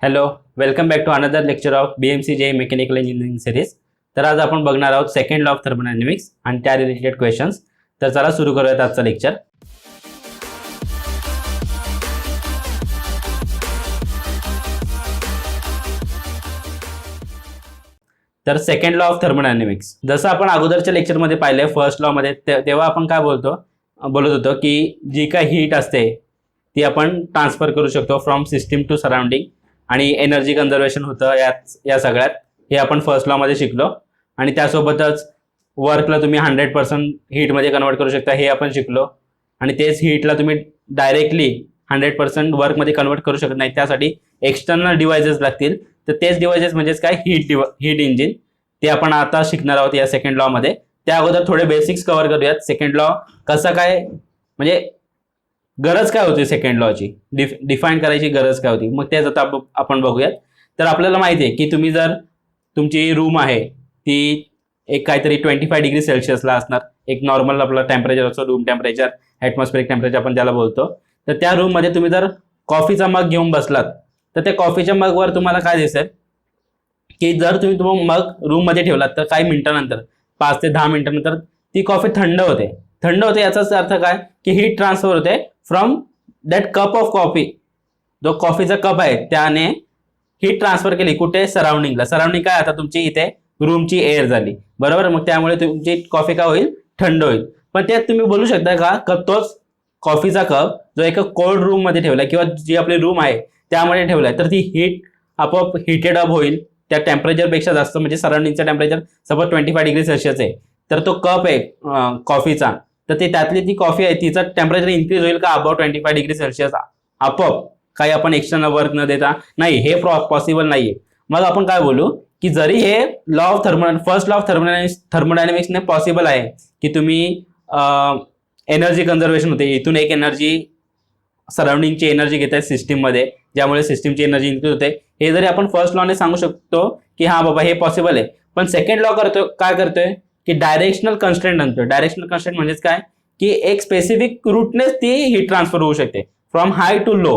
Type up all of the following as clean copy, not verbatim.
Hello, welcome back to another lecture of BMC mechanical engineering series. तर आज आपण बघणार आहोत सेकंड लॉ ऑफ थर्मोडायनेमिक्स आणि त्या रिलेटेड क्वेश्चन्स. तर चला सुरू करूयात आजचा लेक्चर. तर सेकंड लॉ ऑफ थर्मोडायनेमिक्स, जसं आपण अगोदरच्या लेक्चरमध्ये पाहिले फर्स्ट लॉ मध्ये, तेव्हा आपण काय बोलत होतो की जी काय हीट असते ती आपण ट्रान्सफर करू शकतो फ्रॉम सिस्टीम टू सराउंडिंग, आणि एनर्जी कन्झर्वेशन होतं या सगळ्यात. हे आपण फर्स्ट लॉ मध्ये शिकलो. आणि त्यासोबतच वर्कला तुम्ही 100% हीटमध्ये कन्वर्ट करू शकता, हे आपण शिकलो. आणि तेच हीटला तुम्ही डायरेक्टली 100% वर्कमध्ये कन्वर्ट करू शकत नाही, त्यासाठी एक्सटर्नल डिव्हाइसेस लागतील. तर तेच डिव्हाइसेस म्हणजेच काय, हीट इंजिन. ते आपण आता शिकणार आहोत या सेकंड लॉ मध्ये. त्या अगोदर थोडे बेसिक्स कव्हर करूयात. सेकंड लॉ कसं काय, म्हणजे गरज काय होती सेकंड लॉची, डिफाईन करायची गरज काय होती, मग तेच आता आपण बघूयात. तर आपल्याला माहिती आहे की तुम्ही जर तुमची रूम आहे ती एक काहीतरी 25 डिग्री सेल्सिअसला असणार. एक नॉर्मल आपला टेम्परेचर असतो, रूम टेम्परेचर, ॲटमॉस्फेरिक टेम्परेचर आपण त्याला बोलतो. तर त्या रूममध्ये तुम्ही जर कॉफीचा मग घेऊन बसलात तर त्या कॉफीच्या मगवर तुम्हाला काय दिसेल की जर तुम्ही तो मग रूममध्ये ठेवलात तर काही मिनिटानंतर, 5 ते 10 मिनिटानंतर ती कॉफी थंड होते. थंड होते याचाच अर्थ काय की हीट ट्रान्सफर होते from that cup of coffee. जो कॉफीचा कप आहे त्याने हीट ट्रान्सफर केली कुठे, सराउंडिंगला. सराउंडिंग काय, आता तुमची इथे रूमची एअर झाली, बरोबर. मग त्यामुळे तुमची कॉफी काय होईल, थंड होईल. पण त्यात तुम्ही बोलू शकता का तोच कॉफीचा कप जो एका कोल्ड रूम मध्ये ठेवला किंवा जी आपली रूम आहे त्यामध्ये ठेवलाय, तर ती हीट आपोआप हिटेड अप होईल त्या टेम्परेचरपेक्षा जास्त. म्हणजे सराउंडिंगचं टेम्परेचर सपोज 25 डिग्री सेल्सिअस आहे, तर तो कप आहे कॉफीचा, तर ते त्यातली ती कॉफी आहे तिचं टेम्परेचर इन्क्रीज होईल का अबाउट 25 डिग्री सेल्सिअस आपोआप, काही आपण एक्स्टर्नल वर्क न देता. नाही, हे पॉसिबल नाहीये. मग आपण काय बोलू की जरी हे law of first law of थर्मोडायनेमिक्सने पॉसिबल आहे की तुम्ही एनर्जी कन्झर्वेशन होते, इथून एक एनर्जी सराउंडिंगची एनर्जी घेत आहे सिस्टीममध्ये, ज्यामुळे सिस्टीमची एनर्जी इन्क्रीज होते, हे जरी आपण फर्स्ट लॉने सांगू शकतो की हा बाबा हे पॉसिबल आहे. पण सेकंड लॉ काय करतोय की डायरेक्शनल कन्स्ट्रेंट आणतोय. डायरेक्शनल कन्स्ट्रेंट म्हणजेच काय की एक स्पेसिफिक रूटनेच ती हीट ट्रान्सफर होऊ शकते फ्रॉम हाय टू लो.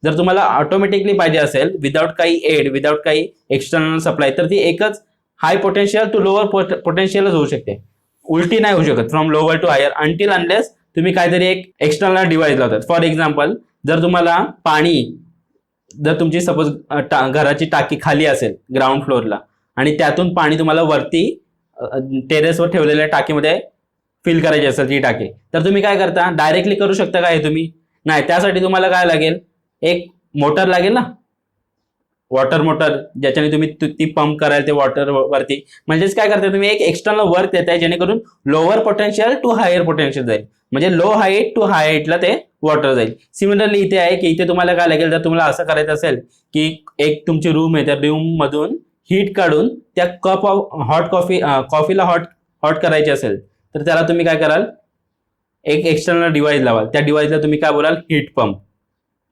जर तुम्हाला ऑटोमॅटिकली पाहिजे असेल विदाउट काही एड, विदाउट काही एक्सटर्नल सप्लाय, तर ती एकच हाय पोटेन्शियल टू लोअर पोटेन्शियलच होऊ शकते. उलटी नाही होऊ शकत from lower to higher until unless तुम्ही काहीतरी एक एक्सटर्नल डिव्हाइस लावतात. फॉर एक्झाम्पल, जर तुम्हाला पाणी, जर तुमची सपोज घराची टाकी खाली असेल ग्राउंड फ्लोअरला आणि त्यातून पाणी तुम्हाला वरती टेरेसवर ठेवलेल्या टाकीमध्ये फिल करायची असेल ती टाकी, तर तुम्ही काय करता, डायरेक्टली करू शकता का हे तुम्ही? नाही. त्यासाठी तुम्हाला काय लागेल, एक मोटर लागेल ना, वॉटर मोटर, ज्याच्याने तुम्ही ती पंप कराल ते वॉटर वरती. म्हणजेच काय करताय, तुम्ही एक एक्सटर्नल वर्क देताय जेणेकरून lower potential to higher potential जाईल, म्हणजे लो हाईट टू हाईटला ते वॉटर जाईल. सिमिलरली इथे आहे की इथे तुम्हाला काय लागेल, जर तुम्हाला असं करायचं असेल की एक तुमची रूम आहे, त्या रूम मधून हीट काढून त्या कप ऑफ हॉट कॉफीला हॉट करायची असेल, तर त्याला तुम्ही काय कराल, एक एक्सटर्नल डिव्हाइस लावाल. त्या डिव्हाइसला तुम्ही काय बोलाल, हीट पंप.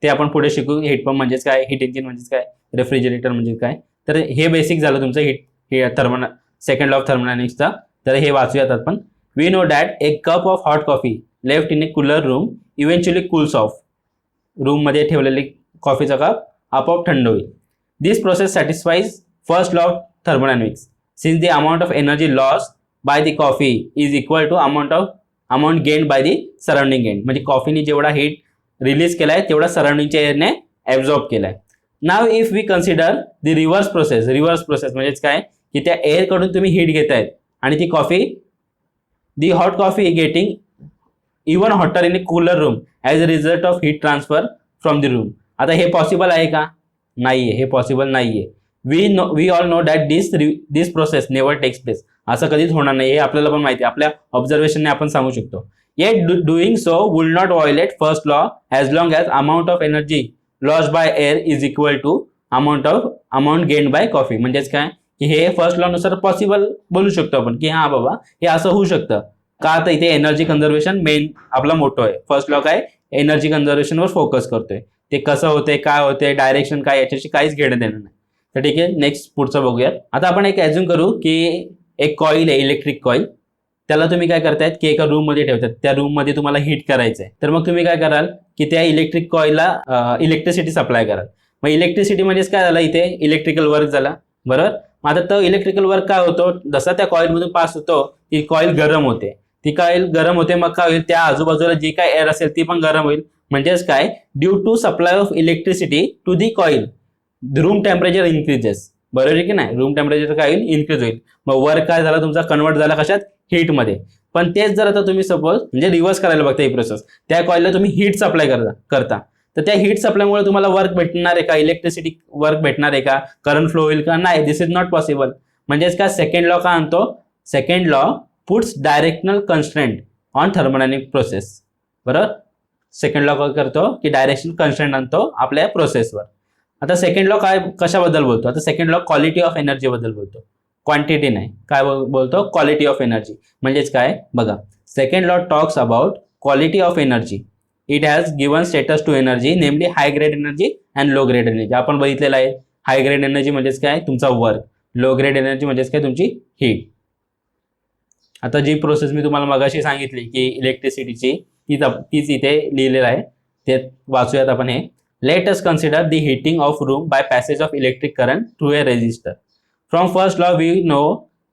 ते आपण पुढे शिकू. हीट पंप म्हणजेच काय, हीट इंजिन म्हणजेच काय, रेफ्रिजरेटर म्हणजे काय. तर हे बेसिक झालं तुमचं सेकंड लॉ ऑफ थर्मोडायनेमिक्सचा. तर हे वाचूयात आपण. We know that a cup of hot coffee left in a cooler room eventually cools off. Room मध्ये ठेवलेली कॉफीचा कप आपोआप थंड होईल. This process satisfies first law of thermodynamics since the amount of energy loss by the coffee is equal to amount gain by the surrounding air. म्हणजे कॉफीने जेवढा heat release केलाय तेवढा सराउंडिंगच्या एअरने ॲब्झॉर्ब केलाय. Now if we consider the reverse process म्हणजेच काय की त्या एअरकडून तुम्ही हीट घेतायत आणि ती coffee, the hot coffee getting even hotter in a cooler room as a result of heat transfer from the room. आता हे पॉसिबल आहे का? नाहीये, हे पॉसिबल नाहीये. We all know that this process never takes place. असं कधीच होणार नाही, हे आपल्याला पण माहिती आहे, आपल्या ऑब्झर्वेशनने आपण सांगू शकतो. Yet doing so will not violate first law as long as amount of energy lost by air is equal to amount gained by coffee. म्हणजेच काय की हे फर्स्ट लॉ नुसार पॉसिबल बोलू शकतो आपण की हा बाबा हे असं होऊ शकतं का, तर इथे एनर्जी कन्झर्वेशन मेन आपला मोठो आहे. फर्स्ट लॉ काय, एनर्जी कन्झर्वेशनवर फोकस करतोय. ते कसं होते, काय होते, डायरेक्शन काय, याच्याशी काहीच घेणं देणं नाही. तर ठीक आहे, नेक्स्ट पुढचं बघूयात. आता आपण एक ॲझ्युम करू की एक कॉईल आहे, इलेक्ट्रिक कॉईल. त्याला तुम्ही काय करतायत की एका रूम मध्ये ठेवतात, त्या रूम मध्ये तुम्हाला हीट करायचंय. तर मग तुम्ही काय कराल की त्या इलेक्ट्रिक कॉईलला इलेक्ट्रिसिटी सप्लाय कराल. मग इलेक्ट्रिसिटी म्हणजेच काय झालं, इथे इलेक्ट्रिकल वर्क झाला, बरोबर. मग आता तो इलेक्ट्रिकल वर्क काय होतो, जसा त्या कॉइलमधून पास होतो ती कॉइल गरम होते, ती कॉइल गरम होते, मग काय होईल, त्या आजूबाजूला जी काय एअर असेल ती पण गरम होईल. म्हणजेच काय, due to supply of electricity to the coil room temperature increases, बरोबर आहे की नाही, रूम टेम्परेचर काय होईल, इन्क्रीज होईल. मग वर्क काय झाला तुमचा, कन्वर्ट झाला कशात, हीटमध्ये. पण तेच जर आता तुम्ही सपोज म्हणजे रिव्हर्स करायला बघता ही प्रोसेस, त्या कॉइलला तुम्ही हीट सप्लाय करता, तर त्या हीट सप्लायमुळे तुम्हाला वर्क भेटणार आहे का, इलेक्ट्रिसिटी वर्क भेटणार आहे का, करंट फ्लो होईल का, नाही, दिस इज नॉट पॉसिबल. म्हणजेच काय, सेकंड लॉ काय आणतो, second law puts directional constraint on thermodynamic process, बरोबर. सेकंड लॉ काय करतो की डायरेक्शनल कन्स्ट्रेंट आणतो आपल्या प्रोसेसवर. आता सेकंड लॉ काय कशाबद्दल बोलतो, आता second law quality of energy बद्दल बोलतो, क्वांटिटी नाही, काय बोलतो, क्वालिटी ऑफ एनर्जी. म्हणजेच काय बघा, second law talks about quality of energy. It has given status to energy, namely high grade energy and low grade energy. आपण बघितलेलं आहे, हाय ग्रेड एनर्जी म्हणजेच काय, तुमचा वर्क, लो ग्रेड एनर्जी म्हणजेच काय, तुमची हीट. आता जी प्रोसेस मी तुम्हाला मगाशी सांगितली की इलेक्ट्रिसिटीची, तीच इथे लिहिलेलं आहे, ते वाचूयात आपण. हे let us consider the heating of room by passage of electric current through a resistor. From first law we know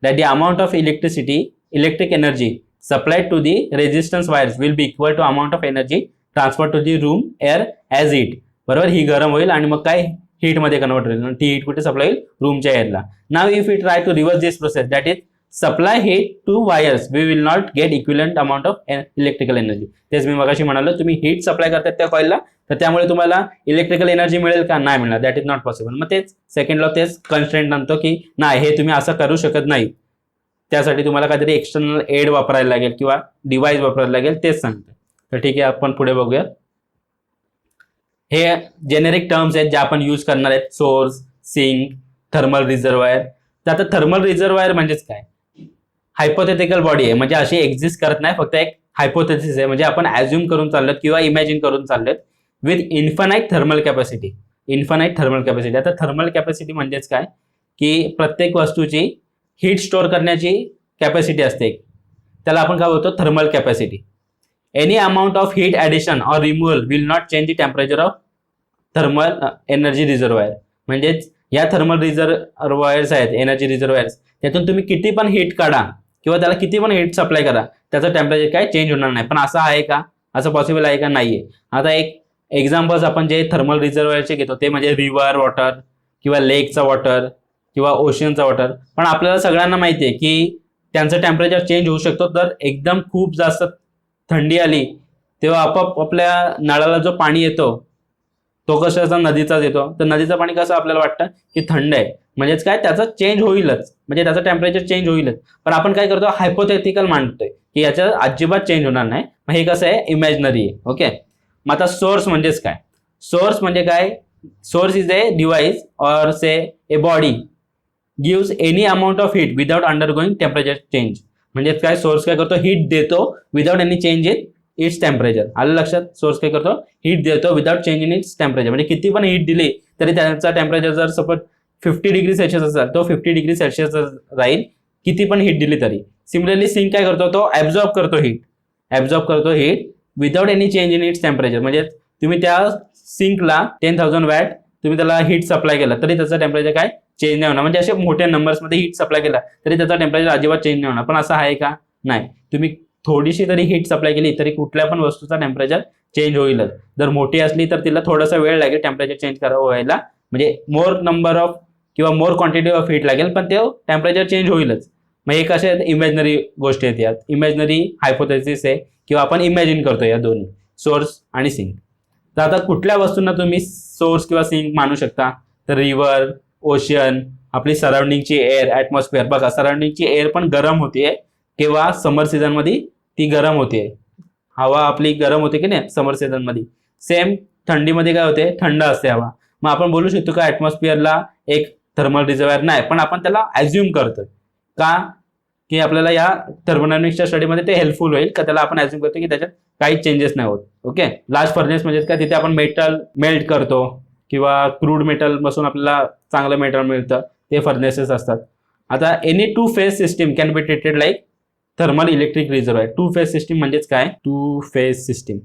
that the amount of electric energy supplied to the resistance wires will be equal to amount of energy transferred to the room air as heat, बरोबर. ही गरम होईल आणि मग काय, heat मध्ये convert होईल, ती heat कुठे सप्लाय होईल, रूमच्या एअरला. Now if we try to reverse this process, that is supply heat to wires, we will not get equivalent amount of electrical energy. तेच मी मगाशी म्हणालो, तुम्ही हीट सप्लाय करतात त्या कॉइलला, तर त्यामुळे तुम्हाला इलेक्ट्रिकल एनर्जी मिळेल का, नाही मिळणार, दॅट इज नॉट पॉसिबल. मग तेच सेकंड लॉ तेच कन्स्ट्रेंट आणतो की नाही, हे तुम्ही असं करू शकत नाही, त्यासाठी तुम्हाला काहीतरी एक्सटर्नल एड वापरायला लागेल किंवा डिव्हाइस वापरायला लागेल, तेच सांगतो. तर ठीक आहे, आपण पुढे बघूया. हे जेनेरिक टर्म्स आहेत जे आपण यूज करणार आहेत, सोर्स, सिंक, थर्मल रिझर्वायर. तर आता थर्मल रिझर्वायर म्हणजेच काय, हायपोथेटिकल बॉडी आहे, म्हणजे अशी एक्झिस्ट करत नाही, फक्त एक हायपोथेसिस आहे, म्हणजे आपण ॲज्युम करून चाललोत किंवा इमॅजिन करून चाललोत, with infinite thermal capacity. Infinite thermal capacity. आता थर्मल कॅपॅसिटी म्हणजेच काय, की प्रत्येक वस्तूची हीट स्टोअर करण्याची कॅपॅसिटी असते, त्याला आपण काय बोलतो, thermal capacity. Any amount of heat addition or removal will not change the temperature of thermal energy reservoir. म्हणजेच या थर्मल रिझर्वायर्स आहेत, एनर्जी रिझर्वायर्स, त्यातून तुम्ही किती पण हीट काढा किंवा त्याला किती पण हीट सप्लाय करा, त्याचं टेम्परेचर काय चेंज होणार नाही. पण असं आहे का, असं पॉसिबल आहे का, नाहीये. आता एक एक्झाम्पल्स आपण जे थर्मल रिझर्वायरचे घेतो ते म्हणजे रिव्हर वॉटर किंवा लेकचा वॉटर किंवा ओशनचा वॉटर. पण आपल्याला सगळ्यांना माहिती आहे की त्यांचं टेम्परेचर चेंज होऊ शकतो. तर एकदम खूप जास्त थंडी आली तेव्हा आपोआप आपल्या नळाला जो पाणी येतो तो कशाचा, नदीचाच येतो. तर नदीचं पाणी कसं आपल्याला वाटतं की थंड आहे, म्हणजेच काय, त्याचा चेंज होईलच, म्हणजे त्याचं टेम्परेचर चेंज होईलच. पण आपण काय करतो, हायपोथेटिकल मानतोय की याच्यात अजिबात चेंज होणार नाही. मग हे कसं आहे, इमॅजिनरी आहे. ओके. मग आता सोर्स म्हणजेच काय, सोर्स म्हणजे काय, source is a device or say a body gives any amount of heat without undergoing temperature change. म्हणजे काय, सोर्स काय करतो, हीट देतो without any change in its temperature. आलं लक्षात, सोर्स काय करतो, हीट देतो without change in its temperature. म्हणजे किती पण हीट दिली तरी त्याचा टेम्परेचर जर सपोज 50 डिग्री सेल्सिअस असेल तो 50 डिग्री सेल्सिअस राहील, किती पण हीट दिली तरी. सिमिलरली सिंक काय करतो, तो ऍब्झॉर्ब करतो heat without any change in its temperature. म्हणजे तुम्ही त्या सिंकला 10,000 वॅट तुम्ही त्याला हीट सप्लाय केला तरी त्याचं टेम्परेचर काय चेंज नाही होणार. म्हणजे असे मोठ्या नंबर्समध्ये हीट सप्लाय केला तरी त्याचा टेम्परेचर अजिबात चेंज नाही होणार. पण असं आहे का, नाही. तुम्ही थोडीशी तरी हीट सप्लाय केली तरी कुठल्या पण वस्तूचा टेम्परेचर चेंज होईलच. जर मोठी असली तर तिला थोडासा वेळ लागेल टेम्परेचर चेंज व्हायला, म्हणजे मोर नंबर ऑफ किंवा मोर क्वांटिटी ऑफ हीट लागेल, पण ते टेम्परेचर चेंज होईलच. मग हे कसे आहेत, इमॅजिनरी गोष्टी आहेत, यात इमॅजिनरी हायपोथेसिस आहे किंवा आपण इमॅजिन करतो या दोन्ही, सोर्स आणि सिंक. तर आता कुठल्या वस्तूंना तुम्ही सोर्स किंवा सिंक मानू शकता, तर रिव्हर, ओशन, आपली सराउंडिंगची एअर, ॲटमॉस्फिअर. बघा, सराउंडिंगची एअर पण गरम होतीये किंवा समर सीझन मध्ये ती गरम होते, हवा आपली गरम होते की नाही समर सीझन मध्ये. सेम थंडीमध्ये काय होते, थंड असते हवा. मग आपण बोलू शकतो का ॲटमॉस्फिअरला एक थर्मल रिझर्वायर नाही, पण आपण त्याला ॲज्युम करतोय का, की आपल्याला या थर्मोडायनॅमिक्सच्या स्टडीमध्ये ते हेल्पफुल होईल का, त्याला आपण ॲज्युम करतो की त्याच्यात काही चेंजेस नाही होत. ओके. लार्ज फर्नेस म्हणजे काय, तिथे आपण मेटल मेल्ट करतो किंवा क्रूड मेटल बसून आपल्याला चांगलं मेटल मिळतं, ते फर्नेसेस असतात. आता any two phase system can be treated like thermal electric reservoir. Two phase system म्हणजेच काय, टू फेज सिस्टीम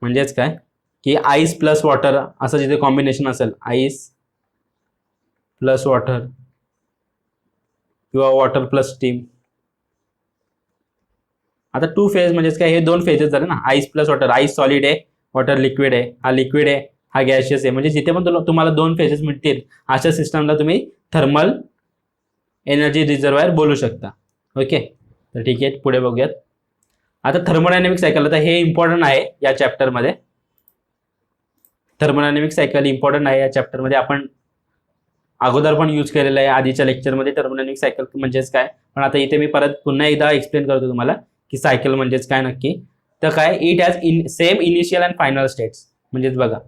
म्हणजेच काय, की आईस प्लस वॉटर असं जिथे कॉम्बिनेशन असेल, आईस प्लस वॉटर किंवा वॉटर प्लस स्टीम. आता 2 फेज म्हणजेच काय, हे 2 फेजेस झाले ना, ice plus water. Ice solid आहे, वॉटर लिक्विड आहे, हा लिक्विड आहे, हा गॅशियस आहे. म्हणजे जिथे पण तुम्हाला 2 फेजेस मिळतील अशा सिस्टमला तुम्ही थर्मल एनर्जी रिझर्वायर बोलू शकता. ओके, तर ठीक आहे, पुढे बघूयात. आता थर्मोडायनेमिक सायकल, आता हे इम्पॉर्टंट आहे या चॅप्टरमध्ये. थर्मोडायनेमिक सायकल इम्पॉर्टंट आहे या चॅप्टरमध्ये. आपण अगोदर पण यूज केलेलं आहे आधीच्या लेक्चरमध्ये थर्मोडायनेमिक सायकल म्हणजेच काय. पण आता इथे मी परत पुन्हा एकदा एक्सप्लेन करतो तुम्हाला की सायकल म्हणजेच काय नक्की. तर काय, it has same initial and final states. म्हणजेच बघा,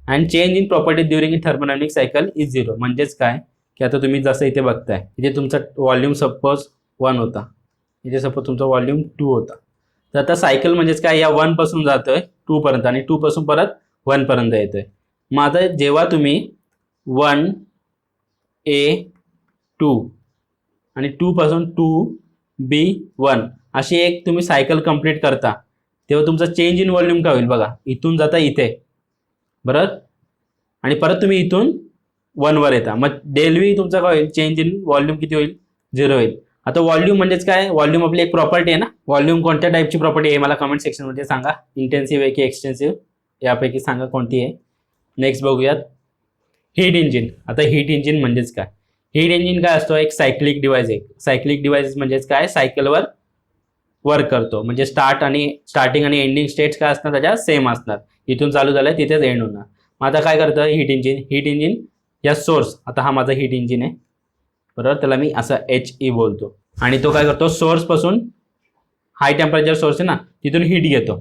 and change in property during in thermodynamic cycle is 0. म्हणजेच काय की आता तुम्ही जसं इथे बघताय, इथे तुमचा व्हॉल्यूम सपोज 1 होता, इथे सपोज तुमचा व्हॉल्यूम 2 होता. तर आता सायकल म्हणजेच काय, या 1 पासून जातोय 2 पर्यंत आणि 2 पासून परत 1 पर्यंत येतोय. मग आता जेव्हा तुम्ही 1A2 आणि 2 पासून 2B1 अशी एक तुम्ही सायकल कंप्लीट करता, तेव्हा तुमचा चेंज इन व्हॉल्यूम काय होईल बघा. इथून जाता इथे, बरोबर, आणि परत तुम्ही इथून 1 वर येता. मग डेलवी तुमचा काय होईल, चेंज इन व्हॉल्यूम किती होईल, 0 होईल. आता व्हॉल्यूम म्हणजेच काय, व्हॉल्यूम आपली एक प्रॉपर्टी आहे ना. व्हॉल्यूम कोणत्या टाईपची प्रॉपर्टी आहे मला कमेंट सेक्शनमध्ये सांगा. इंटेन्सिव्ह आहे की एक्सटेन्सिव्ह, यापैकी सांगा कोणती आहे. नेक्स्ट बघूयात, हीट इंजिन. आता हीट इंजिन म्हणजेच काय, हीट इंजिन काय असतो, एक सायक्लिक डिव्हाइस आहे. सायक्लिक डिव्हाइस म्हणजेच काय, सायकलवर वर्क करतो. म्हणजे स्टार्टिंग आणि एंडिंग स्टेट्स काय असणार त्याच्या सेम असणार. इथून चालू झालं तिथेच एंड होणार. मग आता काय करतं हीट इंजिन, हीट इंजिन या सोर्स, आता हा माझा हीट इंजिन आहे, बरोबर, त्याला मी असं HE बोलतो. आणि तो काय करतो, सोर्स पासून हाय टेम्परेचर सोर्स आहे ना, तिथून हीट घेतो,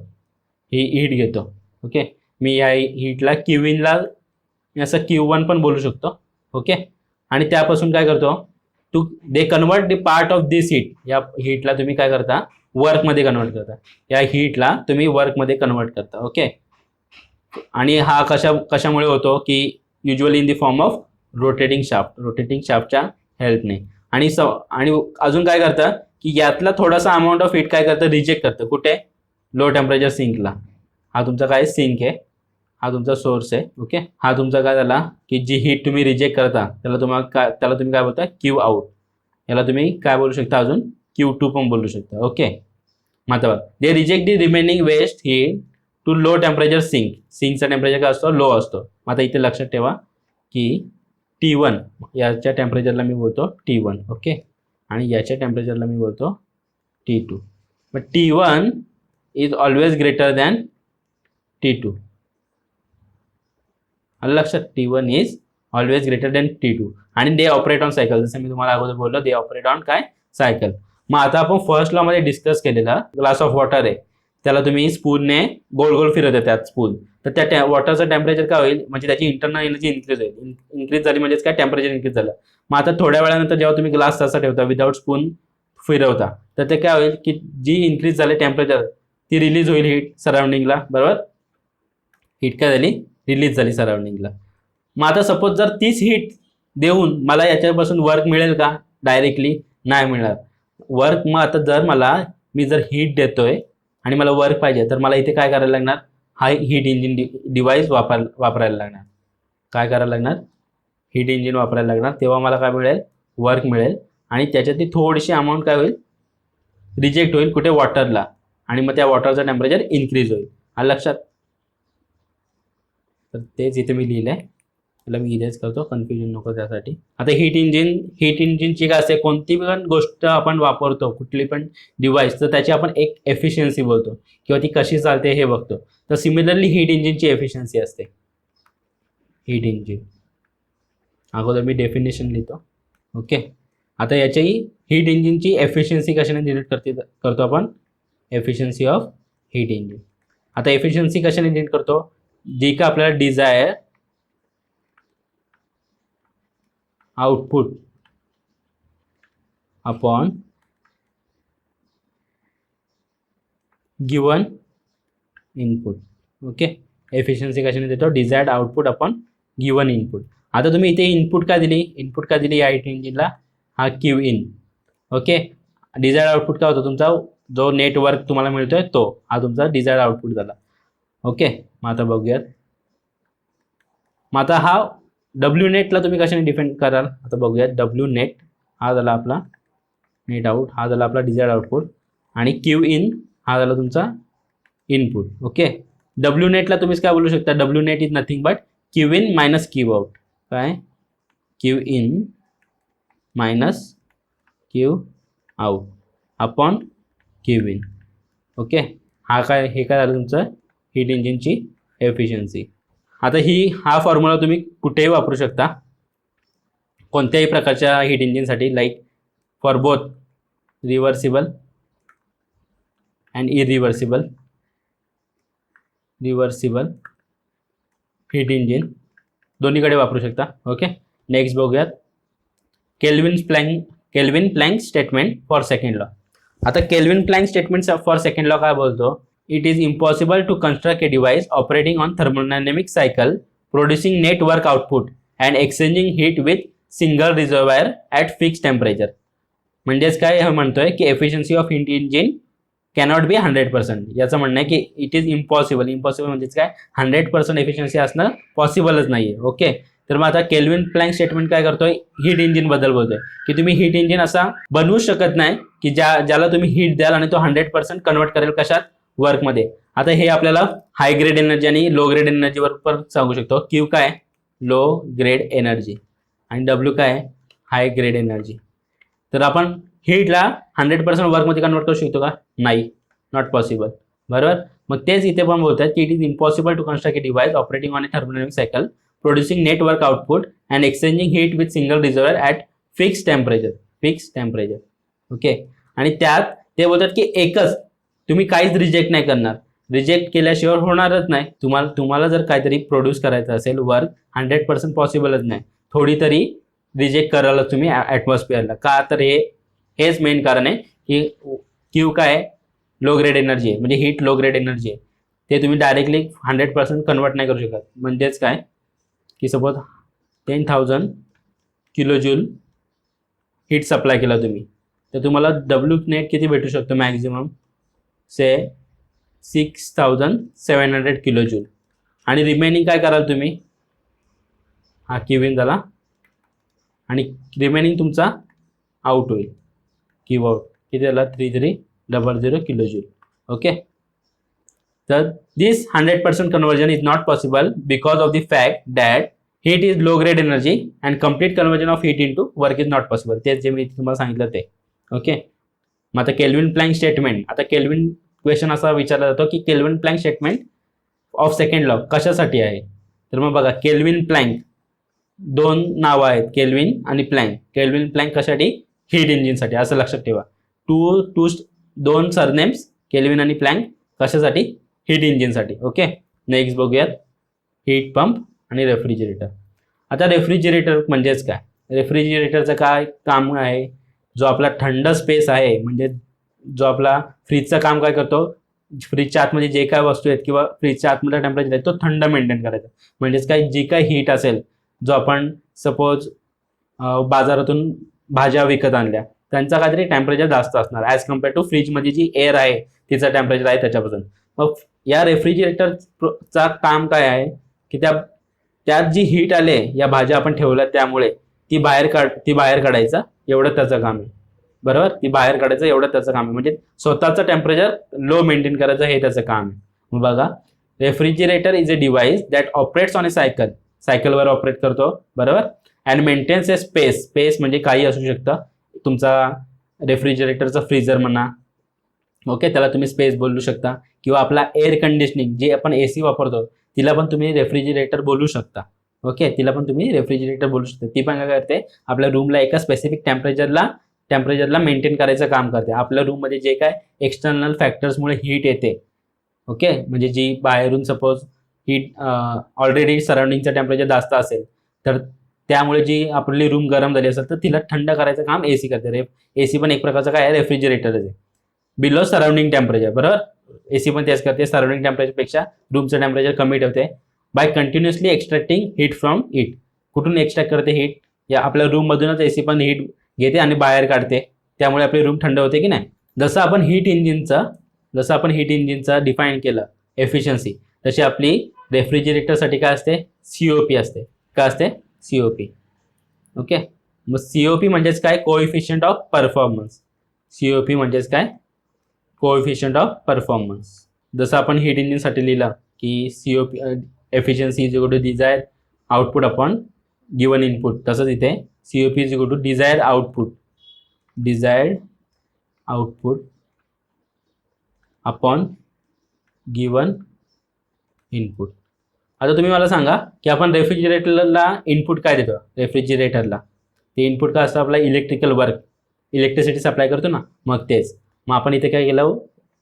ही हीट घेतो. ओके, मी या हीटला Q1ला असं Q1 पण बोलू शकतो. ओके, आणि त्यापासून काय करतो, they convert the part of this heat. या हीटला तुम्ही काय करता, वर्कमध्ये कन्वर्ट करता. या हीटला तुम्ही वर्कमध्ये कन्वर्ट करता. ओके, आणि हा कशामुळे होतो की usually in the form of rotating शाफ्टच्या हेल्पने. आणि अजून काय करतं की यातला थोडासा अमाऊंट ऑफ हीट काय करतं, रिजेक्ट करतं. कुठे, लो टेम्परेचर सिंकला. हा तुमचा काय सिंक आहे, हा तुमचा सोर्स आहे. ओके, हा तुमचा काय झाला की जी हीट तुम्ही रिजेक्ट करता त्याला तुम्ही काय बोलता, Q आउट. याला तुम्ही काय बोलू शकता, अजून Q2 पण बोलू शकता. ओके, मतलब they reject the remaining waste heat to low temperature सिंकचा टेम्परेचर काय असतो, लो असतो. मग आता इथे लक्षात ठेवा की T1 याच्या टेम्परेचरला मी बोलतो T1. ओके, आणि याच्या टेम्परेचरला मी बोलतो T2. मग T1 is always greater than T2. लक्षात, T1 is always greater than T2. आणि दे ऑपरेट ऑन सायकल. जसं मी तुम्हाला अगोदर बोललो, दे ऑपरेट ऑन काय, सायकल. मग आता आपण फर्स्ट लॉ मध्ये डिस्कस केलेला, ग्लास ऑफ वॉटर आहे, त्याला तुम्ही स्पूनने गोल गोल फिरवता त्यात स्पून, तर त्या वॉटरचं टेम्परेचर काय होईल, म्हणजे त्याची इंटरनल एनर्जी इन्क्रीज होईल. इन्क्रीज झाली म्हणजेच काय, टेम्परेचर इन्क्रीज झालं. मग आता थोड्या वेळानंतर जेव्हा तुम्ही ग्लास तसा ठेवता विदाउट स्पून फिरवता, तर ते काय होईल की जी इन्क्रीज झाली टेम्परेचर, ती रिलीज होईल हीट सराउंडिंगला. बरोबर, हीट काय झाली, रिलीज झाली सराउंडिंगला. मग आता सपोज जर तीच हीट देऊन मला याच्यापासून वर्क मिळेल का, डायरेक्टली नाही मिळणार वर्क. मग आता जर मी जर हीट देतोय आणि मला वर्क पाहिजे, तर मला इथे काय करायला लागणार, हा हीट इंजिन डिव्हाइस वापरायला लागणार. काय करायला लागणार, हीट इंजिन वापरायला लागणार. तेव्हा मला काय मिळेल, वर्क मिळेल. आणि त्याच्यातली थोडीशी अमाऊंट काय होईल, रिजेक्ट होईल कुठे, वॉटरला. आणि मग त्या वॉटरचं टेम्परेचर इन्क्रीज होईल. आलं लक्षात. तर तेच इथे मी लिहिलंय, त्याला मी इरेज करतो, कन्फ्युजन नको त्यासाठी. आता हीट इंजिनची काय असते, कोणती पण गोष्ट आपण वापरतो, कुठली पण डिव्हाइस, तर त्याची आपण एक एफिशियन्सी बोलतो किंवा ती कशी चालते हे बघतो. तर सिमिलरली हीट इंजिनची एफिशियन्सी असते. हीट इंजिन अगोदर मी डेफिनेशन लिहितो. ओके, आता याच्याही हीट इंजिनची एफिशियन्सी कशाने डिलीट करतो आपण, एफिशियन्सी ऑफ हीट इंजिन. आता एफिशियन्सी कशाने डिलीट करतो, जी का आपल्याला desire output upon given input. Okay, efficiency कशाने देतो, desired output upon given input. आता तुम्ही इथे इनपुट काय दिली या हीट इंजिनला, हा Q in. Okay, desired output काय होतो, तुमचा जो नेटवर्क तुम्हाला मिळतोय तो, हा तुमचा डिझायर्ड आउटपुट झाला. ओके, मग आता बघूयात, मग आता हा डब्ल्यू नेटला तुम्ही कशाने डिफाईन कराल, आता बघूया. डब्ल्यू नेट हा झाला आपला नेट आउट, हा झाला आपला डिझायर्ड आउटपुट, आणि क्यू इन हा झाला तुमचा इनपुट. ओके, डब्ल्यू नेटला तुम्ही काय बोलू शकता, W net is nothing but Q in minus Q out. काय, Q in minus Q out upon Q in. Okay, हा काय, हे काय झालं तुमचं हीट इंजिनची एफिशियन्सी. आता हा फॉर्म्युला तुम्ही कुठेही वापरू शकता, कोणत्याही प्रकारच्या हीट इंजिनसाठी, like for both reversible and irreversible heat engine दोन्हीकडे वापरू शकता. ओके, नेक्स्ट बघूयात Kelvin Planck statement for second law. आता Kelvin Planck statement for second law काय बोलतो, it is impossible to construct a device operating on thermodynamic cycle producing net work output and exchanging heat with single reservoir at fix temperature. म्हणजेच काय हे म्हणतोय की efficiency of heat engine cannot बी 100%. याचं म्हणणं आहे की इट इज इम्पॉसिबल म्हणजेच काय 100% एफिशियन्सी असणं पॉसिबलच नाही आहे. ओके, तर मग आता केल्विन प्लँक स्टेटमेंट काय करतोय, हीट इंजिन बद्दल बोलतोय की तुम्ही हीट इंजिन असा बनवू शकत नाही की ज्याला तुम्ही हीट द्याल आणि तो 100% कन्वर्ट करेल कशात, वर्कमध्ये. आता हे आपल्याला हाय ग्रेड एनर्जी आणि लो ग्रेड एनर्जीवर पण सांगू शकतो. क्यू काय, लो ग्रेड एनर्जी, आणि डब्ल्यू काय, हाय ग्रेड एनर्जी. तर आपण हीटला 100% वर्कमध्ये कन्वर्ट करू शकतो का, नाही, नॉट पॉसिबल. बरोबर, मग तेच इथे पण बोलतात की it is impossible to construct a device operating on a thermodynamic cycle producing net work output and exchanging heat with single reservoir at fix temperature. Okay, आणि त्यात ते बोलतात की एकच, तुम्ही काहीच रिजेक्ट नाही करणार, रिजेक्ट केल्याशिवाय होणारच नाही. तुम्हाला जर काहीतरी प्रोड्यूस करायचं असेल वर्क, 100% पॉसिबलच नाही, थोडी तरी रिजेक्ट करायला तुम्ही ॲटमॉस्फिअरला. का, तर हेच मेन कारण आहे की क्यू काय, लो ग्रेड एनर्जी आहे, म्हणजे हीट लो ग्रेड एनर्जी आहे, ते तुम्ही डायरेक्टली 100% कन्वर्ट नाही करू शकत. म्हणजेच काय की suppose 10,000 kilo joule heat supply केला तुम्ही, तर तुम्हाला डब्ल्यू नेट किती भेटू शकतो, मॅक्झिमम से 6,700 किलो जूल. आणि रिमेनिंग काय कराल तुम्ही, हा क्यू इन झाला, आणि रिमेनिंग तुमचा आउट होईल, क्यू आउट किती झाला, 3300 किलो जूल. ओके, तर दिस 100% conversion is not possible because of the fact that heat is low grade energy and complete conversion of heat into work is not possible. तेच जे मी तुम्हाला सांगितलं ते. ओके, मग आता केल्विन प्लँक स्टेटमेंट, आता kelvin question असा विचारला जातो की kelvin Planck statement of second law कशासाठी आहे. तर मग बघा, केल्विन प्लँक दोन नावं आहेत, केल्विन आणि प्लँक. केल्विन प्लँक कशासाठी, हीट इंजिनसाठी, असं लक्षात ठेवा. दोन सरनेम्स, केल्विन आणि प्लँक, कशासाठी, हीट इंजिनसाठी. ओके, नेक्स्ट बघूयात हीट पंप आणि रेफ्रिजरेटर. आता रेफ्रिजरेटर म्हणजेच काय, रेफ्रिजरेटरचं काय काम आहे, जो आपला थंड स्पेस आहे, म्हणजे जो आपला फ्रीजचं काम काय करतो, फ्रीजच्या आतमध्ये जे काय वस्तू आहेत किंवा फ्रीजच्या आतमध्ये टेम्परेचर आहे तो थंड मेंटेन करायचा. म्हणजेच काय, जी काय हीट असेल, जो आपण सपोज बाजारातून भाज्या विकत आणल्या, त्यांचा काहीतरी टेम्परेचर जास्त असणार ॲज कम्पेअर टू फ्रीजमध्ये जी एअर आहे तिचं टेम्परेचर आहे त्याच्यापासून. मग या रेफ्रिजरेटरचा काम काय आहे की त्यात जी हीट आले, या भाज्या आपण ठेवल्या त्यामुळे ती बाहेर काढायचं, एवढं त्याचं काम आहे. बरोबर, ती बाहेर काढायचं एवढं त्याचं काम आहे, म्हणजे स्वतःचं टेम्परेचर लो मेंटेन करायचं हे त्याचं काम आहे. मग बघा, refrigerator is a device that operates on a सायकलवर ऑपरेट करतो. बरोबर, अँड मेंटेन्स ए स्पेस म्हणजे काही असू शकतं, तुमचा रेफ्रिजरेटरचा फ्रीजर म्हणा, ओके, त्याला तुम्ही स्पेस बोलू शकता, किंवा आपला एअर कंडिशनिंग जे आपण AC वापरतो तिला पण तुम्ही रेफ्रिजरेटर बोलू शकता. ओके, तिला पण तुम्ही रेफ्रिजरेटर बोलू शकता. ती पण काय करते, आपल्या रूमला एका स्पेसिफिक टेम्परेचरला मेंटेन करायचं काम करते. आपल्या रूममध्ये जे काय एक्सटर्नल फॅक्टर्समुळे हीट येते, ओके, म्हणजे जी बाहेरून सपोज हीट ऑलरेडी सराउंडिंगचं टेम्परेचर जास्त असेल, तर त्यामुळे जी आपली रूम गरम झाली असेल तर तिला थंड करायचं काम AC करते. AC पण एक प्रकारचं काय आहे, रेफ्रिजरेटरच आहे, बिलो सराउंडिंग टेम्परेचर. बरोबर, AC पण तेच करते, सराउंडिंग टेम्परेचरपेक्षा रूमचं टेम्परेचर कमी ठेवते by continuously extracting heat from it. कुठून एक्स्ट्रॅक्ट करते हीट, या आपल्या रूममधूनच AC पण हीट घेते आणि बाहेर काढते, त्यामुळे आपली रूम थंड होते की नाही. जसं आपण हीट इंजिनचा डिफाईन केलं एफिशियन्सी, तशी आपली रेफ्रिजरेटरसाठी काय असते, सीओपी असते. काय असते? सीओपी. ओके. मग सीओपी म्हणजेच काय? Coefficient of performance. सीओपी म्हणजेच काय? Coefficient of performance. जसं आपण हीट इंजिनसाठी लिहिलं की COP efficiency is equal to desire output upon given input, तसंच इथे COP is equal to desired output, desired output upon given input. आता तुम्ही मला सांगा की आपण रेफ्रिजरेटरला इनपुट काय देतो? रेफ्रिजरेटरला ते इनपुट काय असतं? आपला इलेक्ट्रिकल वर्क, इलेक्ट्रिसिटी सप्लाय करतो ना, मग तेच. मग आपण इथे काय केलं?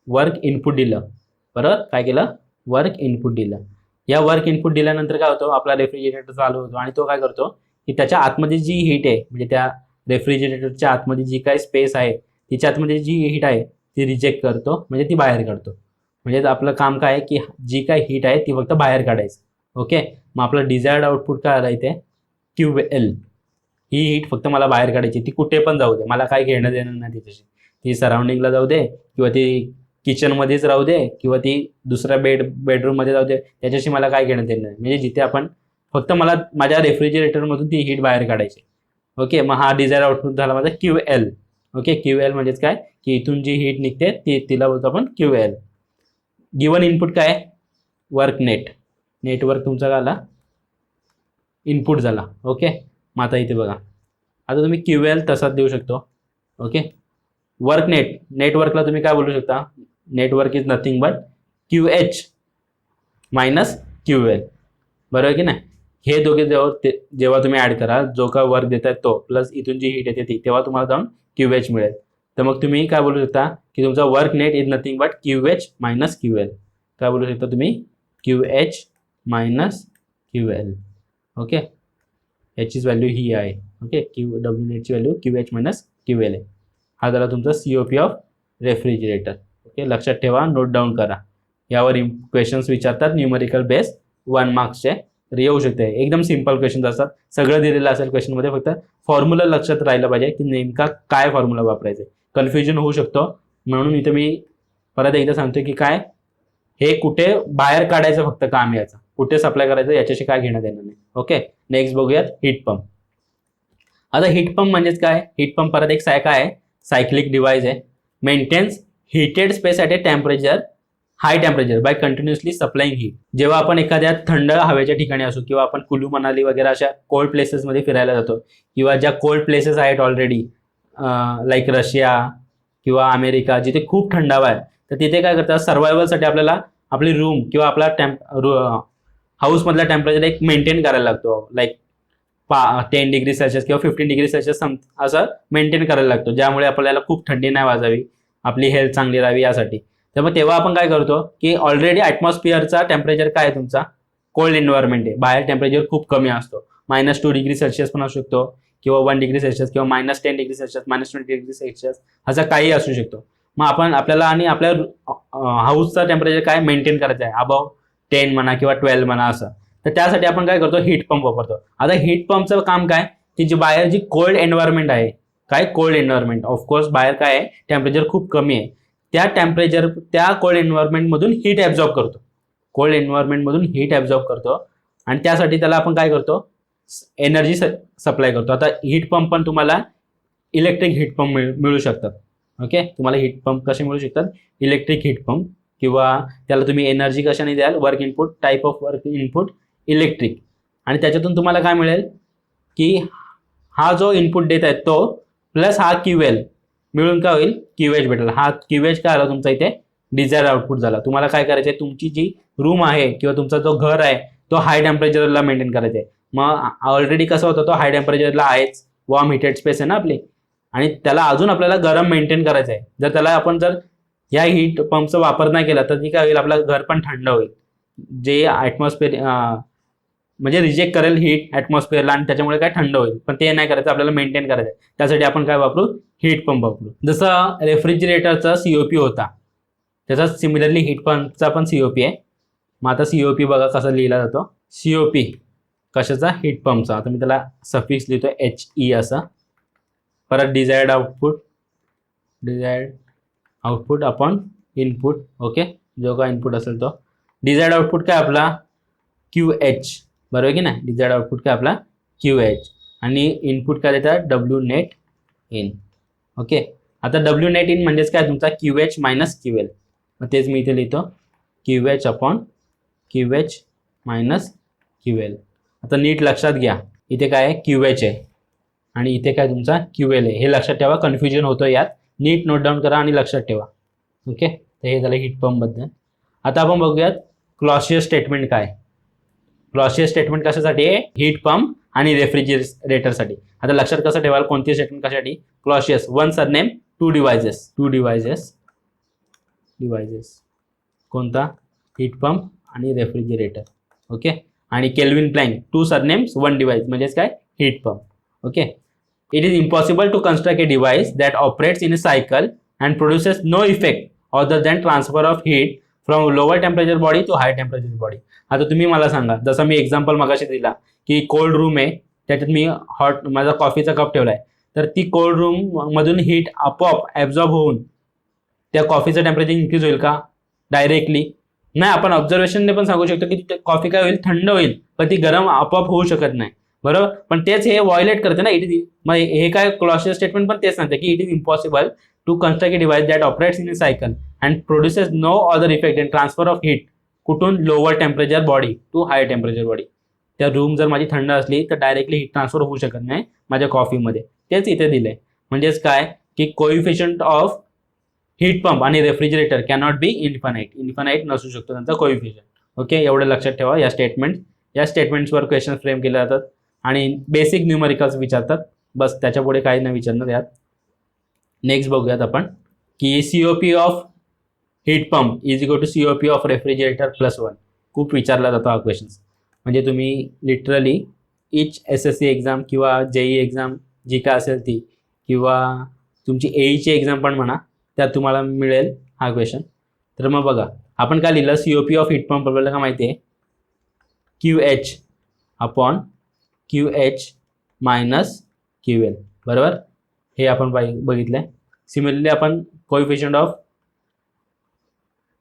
वर्क इनपुट दिलं. बरोबर? काय केलं? वर्क इनपुट दिलं. या वर्क इनपुट दिल्यानंतर काय होतं? आपला रेफ्रिजरेटर चालू होतो आणि तो काय करतो की त्याच्या आतमध्ये जी हीट आहे, म्हणजे त्या रेफ्रिजरेटरच्या आतमध्ये जी काही स्पेस आहे, तिच्या आतमध्ये जी हीट आहे ती रिजेक्ट करतो, म्हणजे ती बाहेर काढतो. म्हणजे आपलं काम काय आहे की जी काय हीट आहे ती फक्त बाहेर काढायची. ओके. मग आपलं डिझायर्ड आउटपुट काय आलं इथे? QL. ही हीट फक्त मला बाहेर काढायची, ती कुठे पण जाऊ दे, मला काय घेणं देणं नाही तिच्याशी. ती सराउंडिंगला जाऊ दे किंवा ती किचनमध्येच राहू दे किंवा ती दुसऱ्या बेडरूममध्ये जाऊ दे, त्याच्याशी मला काय घेणं देणं नाही. म्हणजे जिथे आपण फक्त मला माझ्या रेफ्रिजरेटरमधून ती हीट बाहेर काढायची. ओके. मग हा डिझायर आउटपुट झाला माझा QL. ओके. QL म्हणजेच काय की इथून जी हीट निघते तिला बोलतो आपण QL. गिवन इनपुट काय? Work net. नेटवर्क तुमचा काय आला? इनपुट झाला. ओके. मग आता इथे बघा, आता तुम्ही QL तसाच देऊ शकतो. ओके. वर्क नेट, नेटवर्कला तुम्ही काय बोलू शकता? Network is nothing but QH minus QL. बरोबर की नाही? हे दोघे जेव्हा तुम्ही ॲड कराल, जो काय वर्क देताय तो प्लस इथून जी हीट येते ती, तेव्हा तुम्हाला जाऊन QH मिळेल. तर मग तुम्ही काय बोलू शकता की तुमचा work net is nothing but QH minus QL. काय बोलू शकता तुम्ही? QH minus QL. ओके. याचीच व्हॅल्यू ही आहे. ओके. W नेटची व्हॅल्यू QH मायनस QL आहे. हा झाला तुमचा COP ऑफ रेफ्रिजरेटर. ओके. लक्षात ठेवा, नोट डाऊन करा. यावर क्वेश्चन्स विचारतात न्यूमेरिकल बेस 1 मार्क्सचे, तर येऊ शकते. एकदम सिम्पल क्वेश्चन्स असतात. सगळं दिलेलं असेल क्वेश्चनमध्ये, फक्त फॉर्म्युला लक्षात राहिलं पाहिजे की नेमका काय फॉर्म्युला वापरायचा. कन्फ्युजन होऊ शकतो, म्हणून इथे मी परत एकदा सांगतो की काय हे कुठे बाहेर काढायचं फक्त काम याचं, कुठे सप्लाय करायचं याच्याशी काय घेणं देणं नाही. ओके. नेक्स्ट बघूयात हीट पंप. आता हीट पंप म्हणजेच काय? हीट पंप परत एक काय आहे? सायक्लिक डिव्हाइस आहे. Maintains heated space at a temperature, high temperature by continuously supplying heat. जेव्हा आपण एखाद्या थंड हवेच्या ठिकाणी असू किंवा आपण कुलू मनाली वगैरे अशा कोल्ड प्लेसेसमध्ये फिरायला जातो किंवा ज्या कोल्ड प्लेसेस आहेत ऑलरेडी लाईक रशिया किंवा अमेरिका, जिथे खूप थंड हवा आहे, तर तिथे काय करतात? सर्व्हायवलसाठी आपल्याला आपली रूम किंवा आपला हाऊसमधला टेम्परेचर एक मेंटेन करायला लागतो. लाईक 10 डिग्री सेल्सिअस किंवा 15 डिग्री सेल्सिअस असं मेंटेन करायला लागतो, ज्यामुळे आपल्याला खूप थंडी नाही वाजावी, आपली हेल्थ चांगली राहावी यासाठी. तर मग तेव्हा आपण काय करतो की ऑलरेडी ॲटमॉस्फिअरचा टेम्परेचर काय आहे तुमचा? कोल्ड एन्व्हायरमेंट आहे. बाहेर टेम्परेचर खूप कमी असतो. -2 डिग्री सेल्सिअस पण असू शकतो किंवा 1 डिग्री सेल्सिअस किंवा -10 डिग्री सेल्सिअस, -20 डिग्री सेल्सिअस, असा काही असू शकतो. मग आपल्याला आणि आपल्या हाऊसचा टेम्परेचर काय मेंटेन करायचं आहे, अबाव 10 म्हणा किंवा 12 म्हणा असं. तर त्यासाठी आपण काय करतो? हीट पंप वापरतो. आता हीट पंपचं काम काय की जी बाहेर जी कोल्ड एन्व्हायरमेंट आहे, काय कोल्ड एन्व्हायरमेंट, ऑफकोर्स बाहेर काय आहे? टेम्परेचर खूप कमी आहे. त्या कोल्ड एन्व्हायरमेंटमधून हीट ॲब्झॉर्ब करतो. कोल्ड एन्व्हायरमेंटमधून हीट ॲब्झॉर्ब करतो आणि त्यासाठी त्याला आपण काय करतो? एनर्जी सप्लाय करतो. आता हीट पंप पण तुम्हाला इलेक्ट्रिक हीट पंप मिळू शकतात. ओके. तुम्हाला हीट पंप कसे मिळू शकतात? इलेक्ट्रिक हीट पंप, किंवा त्याला तुम्ही एनर्जी कशाने द्याल? Work input, type of work input electric. आणि त्याच्यातून तुम्हाला काय मिळेल की हा जो इनपुट देत आहे तो प्लस हा QL मिळून काय होईल? QH भेटेल. हा QH काय आला तुमचा इथे? डिझायर आउटपुट झाला. तुम्हाला काय करायचं आहे? तुमची जी रूम आहे किंवा तुमचा जो घर आहे तो हाय टेम्परेचरला मेंटेन करायचा आहे. मग ऑलरेडी कसं होतं? तो हाय टेम्परेचरला आहेच, वॉर्म हिटेड स्पेस आहे ना आपली, आणि त्याला अजून आपल्याला गरम मेंटेन करायचं आहे. जर त्याला आपण या हीट पंपचा वापर नाही केला तर ती काय होईल? आपलं घर पण थंड होईल, जे ॲटमॉस्फिअर म्हणजे रिजेक्ट करेल हीट ॲटमॉस्फिअरला, आणि त्याच्यामुळे काय थंड होईल. पण ते नाही करायचं, आपल्याला मेंटेन करायचं आहे. त्यासाठी आपण काय वापरू? हीट पंप वापरू. जसं रेफ्रिजरेटरचा COP होता, त्याचा सिमिलरली हीट पंपचा पण COP आहे. मग आता COP बघा कसा लिहिला जातो. COP कशाचा? हीट पंपचा. आता मी त्याला सफिक्स लिहितोय HE असं. परत desired output upon input. Okay. जो काय इनपुट असेल तो डिझायर्ड आउटपुट काय आपला? QH. बरोबर की नाही. डिझायर्ड आउटपुट काय आपला QH आणि इनपुट काय देतात W नेट इन. ओके. आता W नेट इन म्हणजेच काय तुमचा QH मायनस QL. मग तेच मी इथे लिहितो QH upon QH minus QL. आता नीट लक्षात घ्या, इथे काय आहे QH आहे आणि इथे काय तुमचा QL आहे. हे लक्षात ठेवा, कन्फ्युजन होतं यात. नीट नोट डाऊन करा आणि लक्षात ठेवा. ओके. तर हे झालं हीट पंप बद्दल. आता आपण बघूयात क्लॉशियस स्टेटमेंट काय. क्लॉशियस स्टेटमेंट कशासाठी आहे, हीट पंप आणि रेफ्रिजरेटरसाठी. आता लक्षात कसं ठेवाल कोणती स्टेटमेंट कशासाठी. Clausius one surname two devices कोणता हीट पंप आणि रेफ्रिजरेटर. ओके. आणि Kelvin Planck two surnames one device म्हणजेच काय heat pump. Okay. It is impossible to construct a device that operates in a cycle and produces no effect other than transfer of heat from lower temperature body to high temperature body. आता तुम्ही मला सांगा, जसं मी example मगाशी दिला की cold room आहे, त्याच्यात मी माझा कॉफीचा कप ठेवलाय, तर ती कोल्ड रूम मधून हीट आपोआप ॲब्झॉर्ब होऊन त्या कॉफीचं टेम्परेचर इन्क्रीज होईल का डायरेक्टली नाही. आपण ऑब्झर्वेशनने पण सांगू शकतो की कॉफी काय होईल, थंड होईल, पण ती गरम आपोआप होऊ शकत नाही. बरोबर. पण तेच हे व्हायोलेट करते ना. इट इज मग हे काय क्लॉशियस स्टेटमेंट पण तेच सांगते की it is impossible to construct a device that operates in a cycle and produces no other effect in transfer of heat कुठून lower temperature body to high temperature body. त्या room जर माझी थंड असली तर डायरेक्टली हीट ट्रान्सफर होऊ शकत नाही माझ्या कॉफीमध्ये. तेच इथे दिलंय. म्हणजेच काय की कोइफिशियंट ऑफ हीट पंप आणि रेफ्रिजरेटर कॅनॉट बी इन्फानाइट नसू शकतो त्यांचा कोइफिशियंट. ओके. एवढं लक्षात ठेवा. या स्टेटमेंट्सवर क्वेश्चन फ्रेम केले जातात आणि बेसिक न्यूमरिकल्स विचारतात. बस त्याच्यापुढे काही नाही विचारणार यात. नेक्स्ट बघूयात आपण की COP of heat pump is equal to COP of refrigerator plus 1. खूप विचारला जातो हा क्वेश्चन. म्हणजे तुम्ही लिटरली इच SSC एक्झाम किंवा JEE एक्झाम जी काय असेल ती किंवा तुमची AEची एक्झाम पण म्हणा, त्यात तुम्हाला मिळेल हा क्वेश्चन. तर मग बघा आपण काय लिहिलं, COP ऑफ हीट पंप आपल्याला काय माहिती आहे QH upon QH minus QL. बरोबर. हे आपण बघितलंय. सिमिलरली आपण कोइफिशियंट ऑफ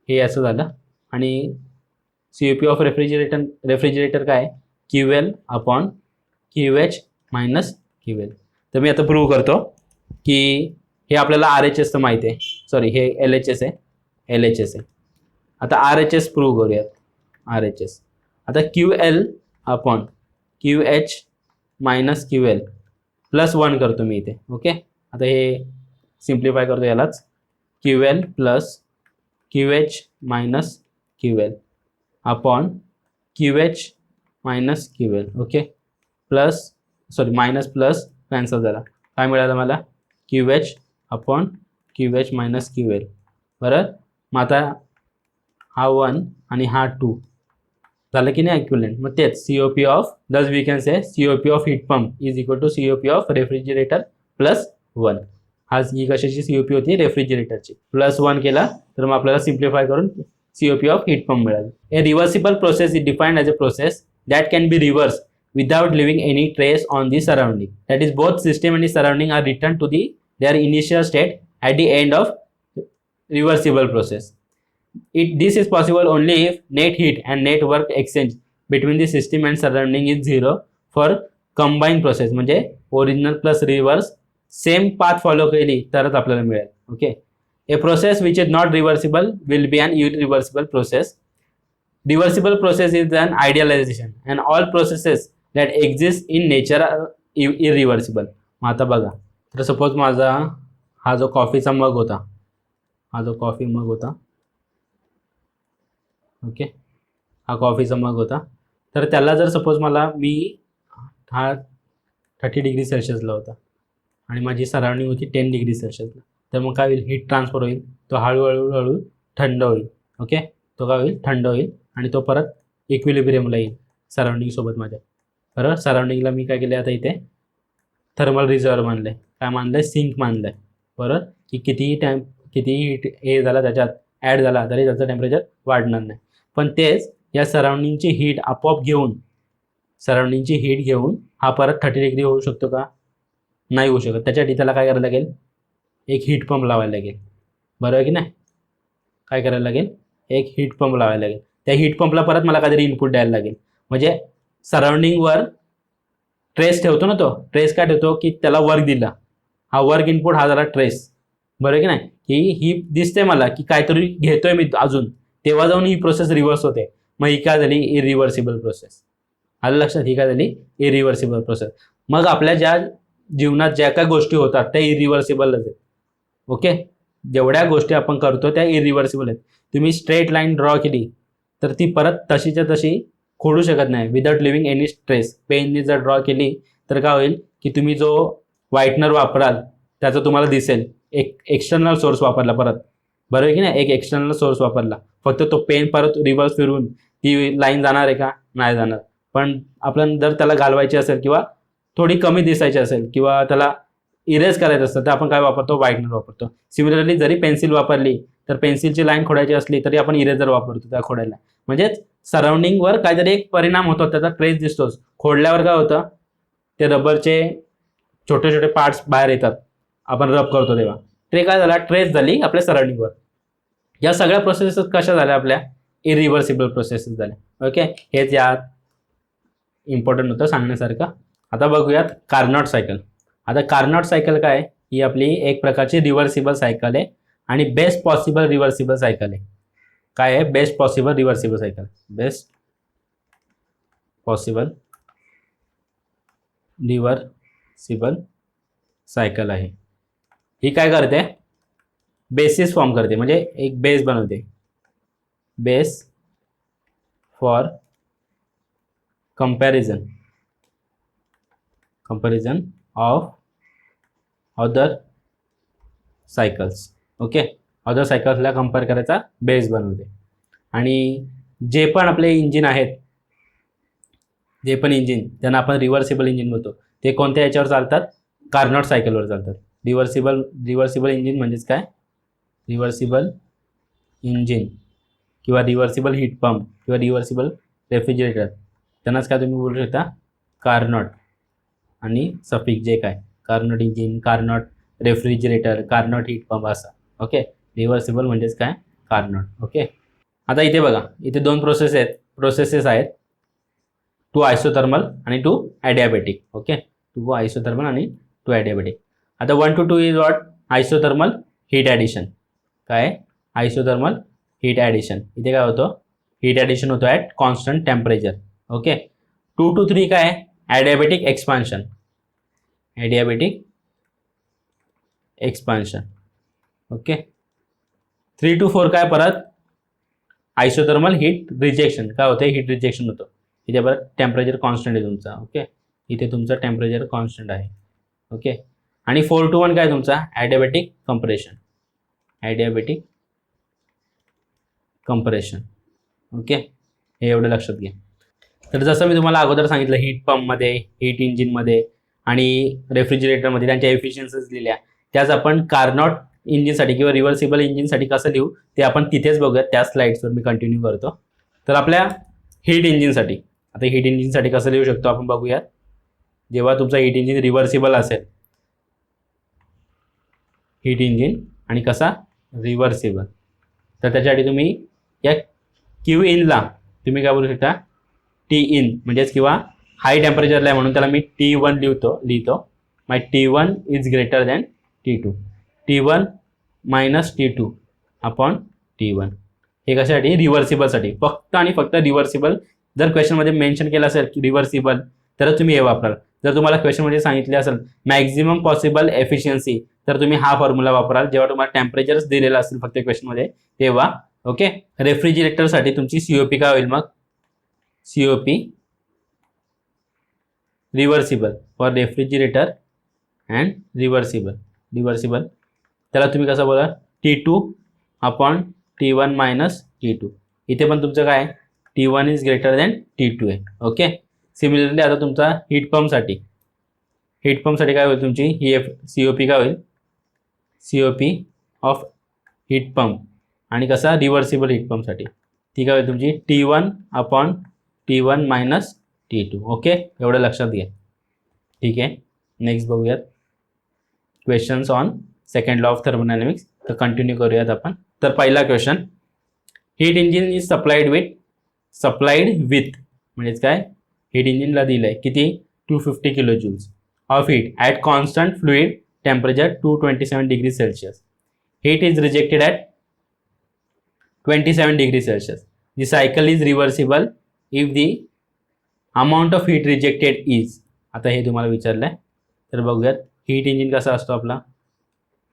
हे असं झालं आणि COP ऑफ रेफ्रिजरेटर काय QL upon QH minus QL. तर मी आता प्रूव्ह करतो की हे आपल्याला RHS तर माहिती आहे, सॉरी हे LHS आहे. आता RHS प्रूव्ह करूयात. RHS आता QL upon QH minus QL plus 1 करतो मी इथे. ओके. आता हे सिम्प्लिफाय करतो यालाच. QL plus QH minus QL upon QH minus QL. Okay. Plus sorry minus plus cancel झाला. काय मिळालं मला QH upon QH minus QL. बरं. मग आता हा 1 आणि हा 2 झालं की नाही इक्विव्हॅलेंट. मग तेच COP of this we can say COP of heat pump is equal to COP of refrigerator plus 1. ही कशाची COP होती रेफ्रिजरेटरची. प्लस 1 केला तर मग आपल्याला सिम्प्लिफाय करून COP ऑफ हीट पंप मिळाली. A reversible process is defined as a process that can be reverse without leaving any trace on the surrounding. That is, both system and the surrounding are returned to their initial state at the end of reversible process. This is possible only if net heat and net work exchange between the system and surrounding is zero for combined process. म्हणजे original plus reverse same path follow केली तरच आपल्याला मिळेल. Okay. A process which is not reversible will be an irreversible process. Reversible process is an idealization and all processes that exist in nature are irreversible. मग आता बघा, तर suppose माझा हा जो कॉफीचा मग होता, हा जो कॉफी मग होता, ओके, हा कॉफीचा मग होता, तर त्याला जर सपोज मी हा 30 डिग्री सेल्सिअसला होता आणि माझी सराउंडिंग होती 10 डिग्री सेल्सिअसला, तर मग काय होईल, हीट ट्रान्सफर होईल, तो हळूहळू थंड होईल. ओके. तो काय होईल, थंड होईल आणि तो परत इक्विलिब्रियमला येईल सराउंडिंग सोबत माझ्या. बरोबर. सराउंडिंगला मी काय केलं, आता इथे थर्मल रिझर्व मानलं आहे. काय मानलं आहे, सिंक मानलं आहे. बरोबर. की कितीही हीट हे झाला त्याच्यात ॲड झाला तरी त्याचं टेम्परेचर वाढणार नाही. पण तेच या सराउंडिंगची हीट आपोआप घेऊन हा परत 30 डिग्री होऊ शकतो का, नाही होऊ शकत. त्याच्यासाठी त्याला काय करायला लागेल, एक हीट पंप लावायला लागेल. बरोबर की नाही. काय करायला लागेल, एक हीट पंप लावायला लागेल. त्या हीट पंपला परत मला काहीतरी इनपुट द्यायला लागेल. म्हणजे सराउंडिंगवर ट्रेस ठेवतो ना, तो ट्रेस काय ठेवतो की त्याला वर्क दिला, हा वर्क इनपुट हा झाला ट्रेस, बरोबर की नाही, की ही दिसते मला की काहीतरी घेतोय मी अजून, तेव्हा जाऊन ही प्रोसेस रिव्हर्स होते, मग ही काय झाली इरिव्हर्सिबल प्रोसेस. आलं लक्षात, ही काय झाली इरिव्हर्सिबल प्रोसेस. मग आपल्या ज्या जीवनात ज्या काही गोष्टी होतात त्या इरिव्हर्सिबलच आहेत. ओके, जेवढ्या गोष्टी आपण करतो त्या इरिव्हर्सिबल आहेत. तुम्ही स्ट्रेट लाईन ड्रॉ केली तर ती परत तशीच्या तशी खोडू शकत नाही विदाउट लिव्हिंग एनी स्ट्रेस. पेनने जर ड्रॉ केली तर काय होईल की तुम्ही जो व्हाईटनर वापराल त्याचं तुम्हाला दिसेल, एक एक्सटर्नल सोर्स वापरला परत, बरोबर की नाही, एक एक्सटर्नल सोर्स वापरला, फक्त तो पेन परत रिव्हर्स फिरून ती लाईन जाणार आहे का, नाही जाणार. पण आपण जर त्याला घालवायची असेल किंवा थोडी कमी दिसायची असेल किंवा त्याला इरेज करायचं असतं तर आपण काय वापरतो, व्हाईटनर वापरतो. सिमिलरली जरी पेन्सिल वापरली तर पेन्सिलची लाईन खोडायची असली तरी आपण इरेजर वापरतो त्या खोडायला. म्हणजेच सराउंडिंगवर काहीतरी एक परिणाम होतो, त्याचा ट्रेस दिसतोच. खोडल्यावर काय होतं, ते रबरचे छोटे छोटे पार्ट्स बाहेर येतात आपण रब करतो तेव्हा, ते काय झाला ट्रेस झाली आपल्या सराउंडिंगवर. या सगळ्या प्रोसेसेस कशा झाल्या, आपल्या इरिव्हर्सिबल प्रोसेसेस झाल्या. ओके, हेच यात इम्पॉर्टंट होतं सांगण्यासारखं. आता बघूयात कार्नॉट सायकल. आता कार्नॉट सायकल काय, ही आपली एक प्रकारची रिव्हर्सिबल सायकल आहे आणि बेस्ट पॉसिबल रिव्हर्सिबल सायकल आहे. काय आहे, best possible reversible cycle, best possible reversible cycle आहे. ही काय करते, बेसिस फॉर्म करते, म्हणजे एक बेस बनवते, base for comparison of other cycles. Okay, other सायकल्सला कंपेअर करायचा बेस बनवते. आणि जे पण आपले इंजिन आहेत, जे पण इंजिन त्यांना आपण रिव्हर्सिबल इंजिन म्हणतो, ते कोणत्या याच्यावर चालतात, कार्नॉट सायकलवर चालतात. रिव्हर्सिबल इंजिन म्हणजेच काय, रिव्हर्सिबल इंजिन किंवा रिव्हर्सिबल हीट पंप किंवा रिव्हर्सिबल रेफ्रिजरेटर, त्यांनाच काय तुम्ही बोलू शकता, कार्नॉट आणि सफिक्स जे काय, कार्नॉट इंजिन, कार्नॉट रेफ्रिजरेटर, कार्नॉट हीट पंप असं. ओके, रिव्हर्सिबल म्हणजेच काय, कार्नॉट. ओके, आता इथे बघा, इथे दोन प्रोसेसेस आहेत, टू आयसोथर्मल आणि two adiabatic. Okay, two isothermal आणि टू ॲडियाबॅटिक. आता 1 to 2 is what, isothermal heat addition. काय, आयसोथर्मल हीट ॲडिशन. इथे काय होतं, हीट ॲडिशन होतं at constant temperature. Okay, 2 to 3 काय आहे, adiabatic expansion, adiabatic expansion. Okay, 3 to 4 काय, परत आयसोथर्मल हीट रिजेक्शन. काय होतं, हीट रिजेक्शन होतं. इथे परत टेम्परेचर कॉन्स्टंट आहे तुमचा. ओके, इथे तुमचं टेम्परेचर कॉन्स्टंट आहे. ओके, आणि 4 to 1 काय तुमचा, adiabatic compression, adiabatic compression. Okay, हे एवढं लक्षात घ्या. तर जसं मी तुम्हाला अगोदर सांगितलं, हीट पंपमध्ये, हीट इंजिनमध्ये आणि रेफ्रिजरेटरमध्ये त्यांच्या एफिशियन्सीज लिहिल्या, त्याच आपण कार्नॉट इंजिनसाठी किंवा रिव्हर्सिबल इंजिनसाठी कसं लिहू ते आपण तिथेच बघूयात, त्या स्लाइड्सवर मी कंटिन्यू करतो. तर आपल्या हीट इंजिनसाठी, आता हीट इंजिनसाठी कसं लिहू शकतो आपण बघूयात. जेव्हा तुमचा हीट इंजिन रिव्हर्सिबल असेल, हीट इंजिन आणि कसा रिव्हर्सिबल, तर त्याच्यासाठी तुम्ही या क्यू इनला तुम्ही काय बोलू शकता, टी इन म्हणजेच, किंवा हाय टेम्परेचरला आहे म्हणून त्याला मी T1 लिहितो. माय T1 is greater than T2, T1 minus T2 upon T1. हे कशासाठी, रिव्हर्सिबलसाठी, फक्त आणि फक्त रिव्हर्सिबल. जर क्वेश्चनमध्ये मेन्शन केलं असेल की रिव्हर्सिबल तर तुम्ही हे वापराल. जर तुम्हाला क्वेश्चनमध्ये सांगितले असेल मॅक्झिमम पॉसिबल एफिशियन्सी तर तुम्ही हा फॉर्म्युला वापराल जेव्हा तुम्हाला टेम्परेचरच दिलेलं असेल फक्त क्वेश्चनमध्ये तेव्हा. ओके, रेफ्रिजरेटरसाठी तुमची COP काय होईल, मग COP reversible for refrigerator and reversible त्याला तुम्ही कसं बोला, T2 upon T1 minus T2. इथे पण तुमचं काय, T1 is greater than T2 आहे. ओके, सिमिलरली आता तुमचा हीट पंपसाठी काय होईल, तुमची ही COP काय होईल, COP ऑफ हीट पंप आणि कसा रिव्हर्सिबल हीट पंपसाठी ती काय होईल तुमची, T1 upon T1 minus T2. Okay, एवढं लक्षात घ्या. ठीक आहे, नेक्स्ट बघूयात questions on second law of thermodynamics. तर कंटिन्यू करूयात आपण. तर पहिला question, heat engine is supplied with म्हणजेच काय, हीट इंजिनला दिलं आहे किती 250 kilo joules of heat at constant fluid temperature 227 degree Celsius. Heat is rejected at 27 degree Celsius. The cycle is reversible if the amount of heat rejected is. आता हे तुम्हाला विचारलं आहे, तर बघूयात. हीट इंजिन कसा असतो आपला,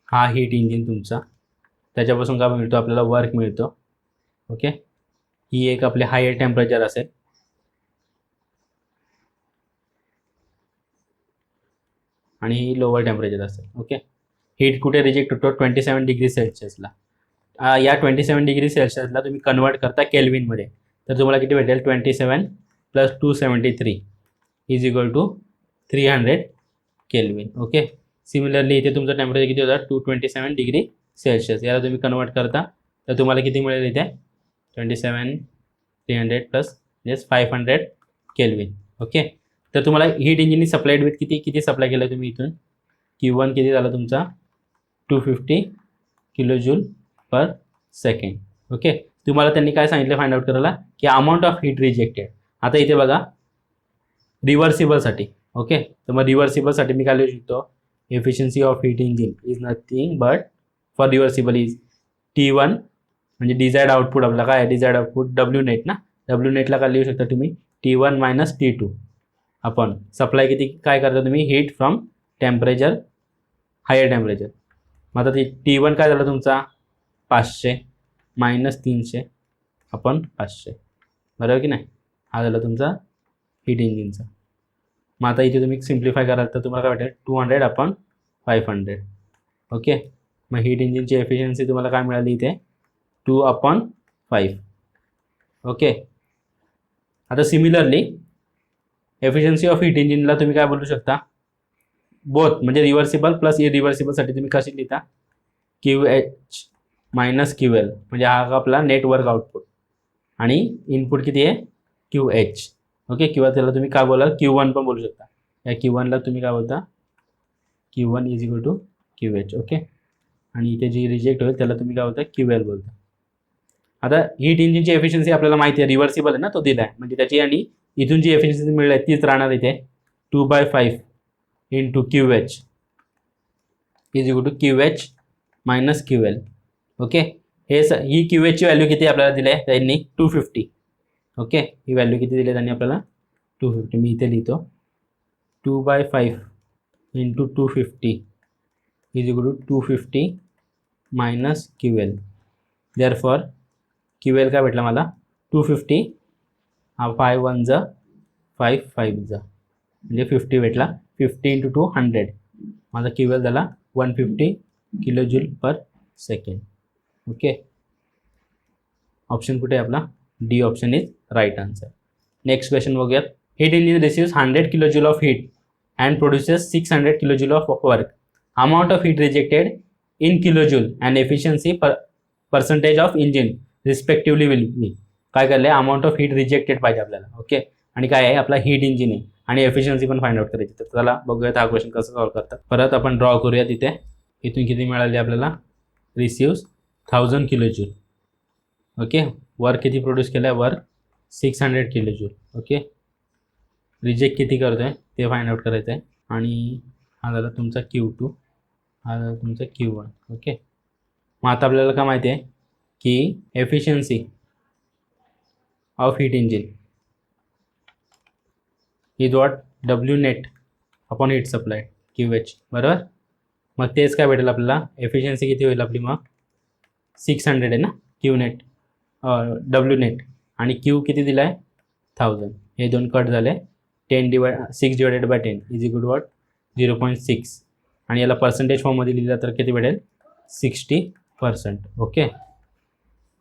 हा हीट इंजिन तुमचा, त्याच्यापासून काय मिळतो आपल्याला, वर्क मिळतो. ओके, ही एक आपले हायर टेम्परेचर असेल आणि ही लोअर टेम्परेचर असेल. ओके, हीट कुठे रिजेक्ट होतो 27 डिग्री सेल्सिअसला. या 27 डिग्री सेल्सिअसला तुम्ही कन्वर्ट करता केल्विनमध्ये, तर तुम्हाला किती भेटेल, 27 + 273 is equal to 300 kelvin. Okay, similarly इथे तुमचं टेम्परेचर किती होतं, 227 डिग्री सेल्सिअस. याला तुम्ही कन्वर्ट करता तर तुम्हाला किती मिळेल, इथे 27 300 प्लस 500 केल्विन. ओके, तर तुम्हाला हीट इंजिननी सप्लाईड विथ किती सप्लाय केलं तुम्ही इथून, Q1 किती झालं तुमचा 250 kilo joule per second. Okay, तुम्हाला त्यांनी काय सांगितलं फाइंड आउट करायला, की अमाऊंट ऑफ हीट रिजेक्टेड. आता इथे बघा रिव्हर्सिबलसाठी. ओके, तर मग रिव्हर्सिबलसाठी मी काय लिहू शकतो, efficiency of heat engine is nothing but for reversible is T1 म्हणजे डिझायर्ड आउटपुट आपला काय आहे, डिझायर्ड आउटपुट W नेट ना. W नेटला काय लिहू शकता तुम्ही, T1 - T2 आपण सप्लाय किती काय करता तुम्ही, heat from temperature higher temperature. मग आता T1 काय झालं तुमचा 500 - 300 आपण 500, बरोबर की नाही. हा झाला तुमचा हीट इंजिनचा. मग आता इथे तुम्ही सिम्प्लिफाय कराल तर तुम्हाला काय वाटेल, 200 / 500. ओके, मग हीट इंजिनची एफिशियन्सी तुम्हाला काय मिळाली इथे, 2/5. ओके, आता सिमिलरली एफिशियन्सी ऑफ हीट इंजिनला तुम्ही काय बोलू शकता, बोथ म्हणजे रिव्हर्सिबल प्लस इरिव्हर्सिबलसाठी तुम्ही कशी लिहिता, QH - QL म्हणजे हा आपला नेटवर्क आउटपुट आणि इनपुट किती आहे QH. ओके, किंवा त्याला तुम्ही काय बोलाल, Q1 पण बोलू शकता. या Q1ला तुम्ही काय बोलता, Q1 = QH. ओके, आणि इथे जी रिजेक्ट होईल त्याला तुम्ही काय बोलता, QL बोलता. आता हीट इंजिनची एफिशियन्सी आपल्याला माहिती आहे, रिव्हर्सिबल आहे ना, तो दिला आहे म्हणजे त्याची, आणि इथून जी एफिशियन्सी मिळेल तीच राहणार इथे, 2/5 × QH = QH - QL. ओके, ही QH ची व्हॅल्यू किती आपल्याला दिली आहे त्यांनी, 250. ओके, ही व्हॅल्यू किती दिली त्यांनी आपल्याला, 250. मी इथे लिहितो 2/5 × 250 = 250 - QL. देअरफॉर QL काय भेटला मला, 250, 5 × 1 = 5, 5 × म्हणजे 50 भेटला. 50 × 2 100. माझा QL झाला 150 kilo joule per second. Okay, option कुठे आहे आपला, D option is right answer. Next question बघूयात. Heat engine receives 100 kilo joule of heat and produces 600 kilo joule of work. Amount of heat rejected in kilo joule and efficiency percentage of engine respectively will be. काय केलं आहे, amount of heat rejected पाहिजे आपल्याला. Okay, आणि काय आहे आपला heat engine आहे आणि एफिशियन्सी पण फाइंड आउट करायची. तर चला बघूयात हा क्वेश्चन कसं सॉल्व्ह करतात. परत आपण ड्रॉ करूया. तिथे इथून किती मिळाली आपल्याला, receives 1000 kilo joule. Okay, work किती प्रोड्यूस केलं आहे, work 600 kilo joule. Okay, reject किती करतो आहे ते फाइंड आउट करायचं आहे. आणि हा झाला तुमचा Q2, हा झाला तुमचा Q1. ओके, मग आता आपल्याला काय माहिती आहे की efficiency of heat engine is what, W net upon heat supply QH, बरोबर. मग तेच काय भेटेल आपल्याला, एफिशियन्सी किती होईल आपली, मग 600 आहे ना Q नेट, W नेट, आणि Q किती दिला आहे 1000. हे दोन कट झाले, 6/10 इज इक्वल टू वॉट, 0.6. आणि याला पर्सेंटेज फॉर्ममध्ये लिहिला तर किती भेटेल, 60%. ओके,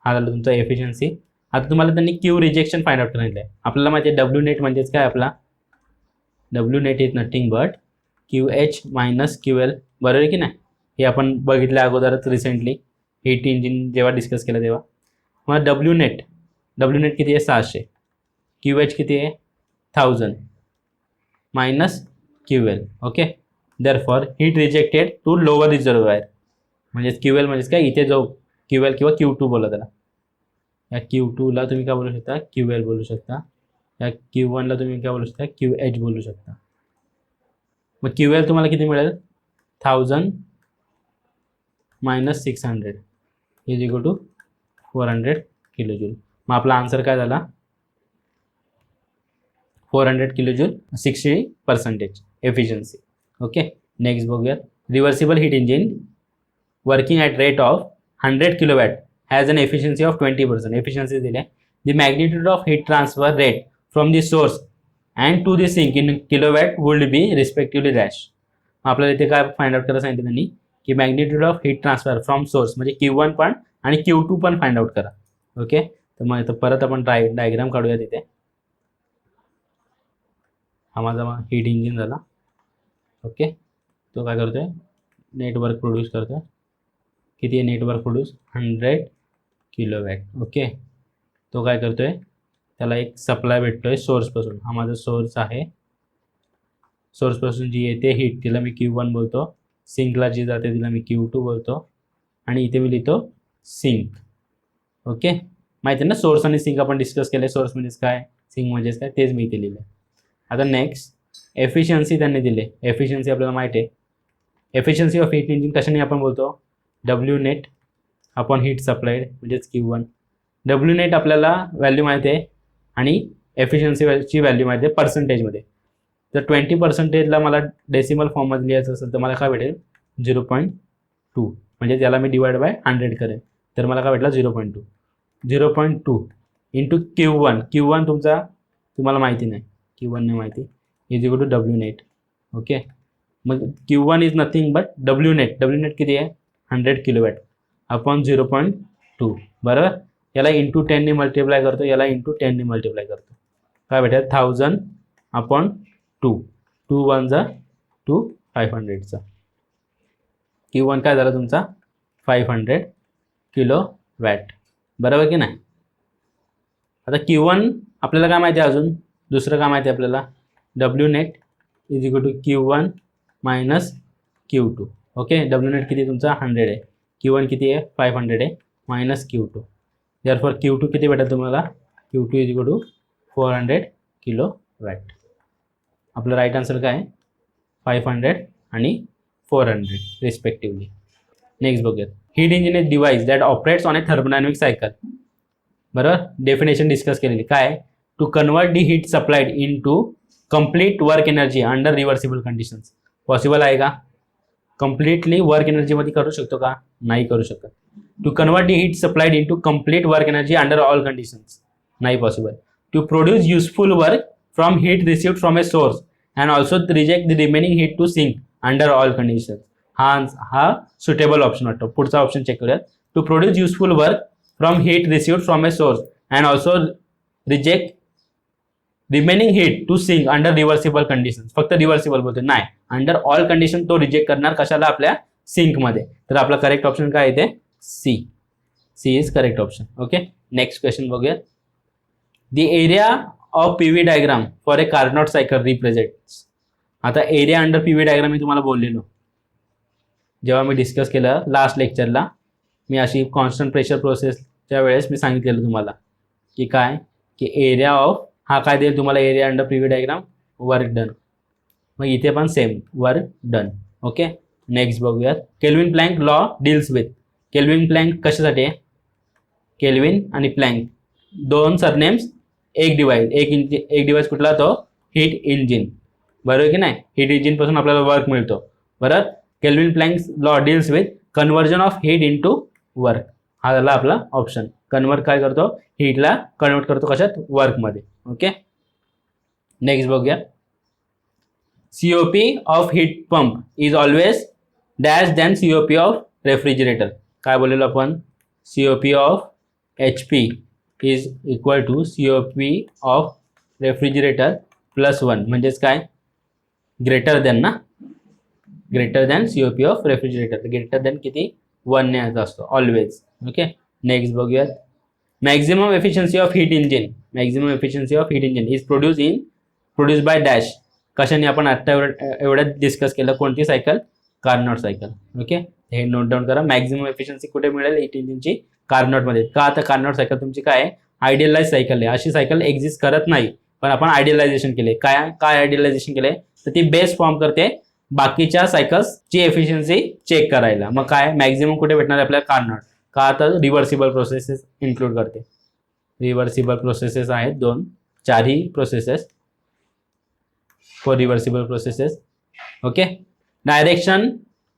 हा झाला तुमचा एफिशियन्सी. आता तुम्हाला त्यांनी Q रिजेक्शन फाइंड आउट करायचं आहे. आपल्याला माहिती आहे W नेट म्हणजेच काय आपला, W net is nothing but QH - QL, बरोबर आहे की नाही. हे आपण बघितलं अगोदरच रिसेंटली हीट इंजिन जेव्हा डिस्कस केलं तेव्हा. मग W नेट किती आहे 600, QH किती आहे 1000 - QL. Okay, therefore heat rejected to lower reservoir, म्हणजेच QL म्हणजेच काय, इथे जो QL किंवा Q2 बोला त्याला, या Q2ला तुम्ही काय बोलू शकता, QL बोलू शकता. या Q1ला तुम्ही काय बोलू शकता, QH बोलू शकता. मग QL तुम्हाला किती मिळेल, 1000 - 600 इज इक्वल टू 400 किलो जूल. मग आपला आन्सर काय झाला, 400 kilo joule, 60% efficiency. Okay, next बघूयात. Reversible heat engine working at rate of 100 kilowatt has an efficiency of 20%. Efficiency दिली आहे. The magnitude of heat transfer rate from the source and to the sink in kilowatt would be respectively dash. आपल्याला इथे काय find out करायला सांगितलं त्यांनी की magnitude of heat transfer from source म्हणजे Q1 पण आणि Q2 पण फाइंड आउट करा. ओके, तर मग इथं परत आपण डायग्राम काढूया. तिथे हा माझा हीट इंजिन झाला. ओके, तो काय करतोय, नेटवर्क प्रोड्यूस करतोय. किती आहे नेटवर्क प्रोड्यूस, 100 किलोवॅट. ओके, तो काय करतोय, त्याला एक सप्लाय भेटतोय सोर्सपासून. हा माझा सोर्स आहे. सोर्सपासून जी येते हीट तिला मी Q1 बोलतो. सिंकला जी जाते तिला मी Q2 बोलतो. आणि इथे मी लिहितो सिंक. ओके, माहिती आहे ना, सोर्स आणि सिंक आपण डिस्कस केले. सोर्स म्हणजेच काय, सिंक म्हणजेच काय, तेच मी इथे लिहिलं. आता नेक्स्ट एफिशियन्सी त्यांनी दिले. एफिशियन्सी आपल्याला माहिती आहे. एफिशियन्सी ऑफ हीट इंजिन कशाने आपण बोलतो, W net upon heat supplied म्हणजेच Q1. W नेट आपल्याला व्हॅल्यू माहिती आहे आणि एफिशियन्सीची व्हॅल्यू माहिती आहे पर्सेंटेजमध्ये. तर 20%ला मला डेसिमल फॉर्ममध्ये लिहायचं असेल तर मला काय भेटेल, 0.2. म्हणजे त्याला मी डिवाइड बाय 100 करेन तर मला काय भेटला, 0.2. 0.2 इंटू Q1. Q1 तुम्हाला माहिती नाही, Q1 नाही माहिती, is equal to W net. Okay, मग Q1 is nothing but W net. W net किती आहे, 100 किलोवॅट अपॉन 0.2. बरोबर, याला इंटू 10ने मल्टिप्लाय करतो, याला इंटू 10ने मल्टिप्लाय करतो. काय भेटेल, 1000 अपॉन 2. 2 1 जा 2, 500चा. Q1 काय झाला तुमचा, 500 किलोवॅट. बरोबर की नाही. आता Q1 आपल्याला काय माहिती आहे, अजून दुसरं काय माहिती आहे आपल्याला, W net is equal to Q1 minus Q2. Okay, W net किती तुमचा 100 आहे, Q1 किती आहे 500 आहे, मायनस Q2. देअरफॉर Q2 किती भेटेल तुम्हाला, Q2 is equal to 400 kilowatt. आपलं राईट आन्सर काय आहे, 500 आणि 400 रिस्पेक्टिव्हली. नेक्स्ट बघूयात. Heat engine is device that operates on a thermodynamic cycle. बरोबर, डेफिनेशन डिस्कस केलेली. काय, to convert the heat supplied into complete work energy under reversible conditions. Possible आहे का, कम्प्लिटली वर्क एनर्जीमध्ये करू शकतो का, नाही करू शकत. To convert the heat supplied into complete work energy under all conditions, नाही possible. To produce useful work from heat received from a source and also reject the remaining heat to sink under all conditions. हा suitable option वाटतो. पुढचा option check करूयात. To produce useful work from heat received from a source and also reject remaining heat to sink under reversible condition. फक्त reversible बोलतो, नाही, under all condition तो reject करणार. कशाला, आपल्या सिंकमध्ये. तर आपला करेक्ट ऑप्शन काय येते, C. C is correct option. Okay, next question बघूया. The area of PV diagram for a Carnot cycle represents. आता एरिया अंडर PV डायग्राम मी तुम्हाला बोललेलो जेव्हा मी डिस्कस केलं लास्ट लेक्चरला. मी अशी कॉन्स्टंट प्रेशर प्रोसेसच्या वेळेस मी सांगितलेलं तुम्हाला की काय, की एरिया ऑफ, हा काय देईल तुम्हाला, area under PV diagram, work done. मग इथे पण same, work done. Okay, next बघूयात. Kelvin Planck law deals with. Kelvin Planck कशासाठी आहे, केल्विन आणि प्लँक दोन सरनेम्स, एक डिवाइस. एक डिवाइस कुठला, तो हीट इंजिन. बरोबर की नाही, हीट इंजिन पासून आपल्याला वर्क मिळतो. बरोबर, kelvin Planck law deals with conversion of heat into work. हा झाला आपला ऑप्शन. कन्वर्ट काय करतो, हीटला कन्वर्ट करतो कशात, वर्कमध्ये. ओके, नेक्स्ट बघूया. COP of heat pump is always dash than COP of refrigerator. काय बोललेलो आपण, COP of HP is equal to COP of refrigerator plus 1. म्हणजेच काय, ग्रेटर दॅन ना, greater than COP of refrigerator. Greater than किती, 1 ने असतो ऑलवेज. ओके, नेक्स्ट बघूयात. Maximum efficiency of heat engine. Maximum efficiency of heat engine is produce by dash. कशाने आपण आत्ता एवढ्यात डिस्कस केलं, कोणती सायकल, कार्नोट सायकल. ओके, हे नोट डाऊन करा. मॅक्झिमम एफिशियन्सी कुठे मिळेल हीट इंजिनची, कार्नोटमध्ये. का, आता कार्नोट सायकल तुमची काय आहे, आयडियलाइज सायकल आहे. अशी सायकल एक्झिस्ट करत नाही पण आपण आयडियलायझेशन केले. काय काय आयडियलायझेशन केले, तर ती बेस फॉर्म करते बाकीच्या सायकल्सची एफिशियन्सी चेक करायला. मग काय मॅक्झिमम कुठे भेटणार आहे आपल्याला, कार्नोट. का तर रिव्हर्सिबल प्रोसेसेस इन्क्लूड करते. रिव्हर्सिबल प्रोसेसेस आहेत 2, 4ही processes for reversible processes. Okay. Direction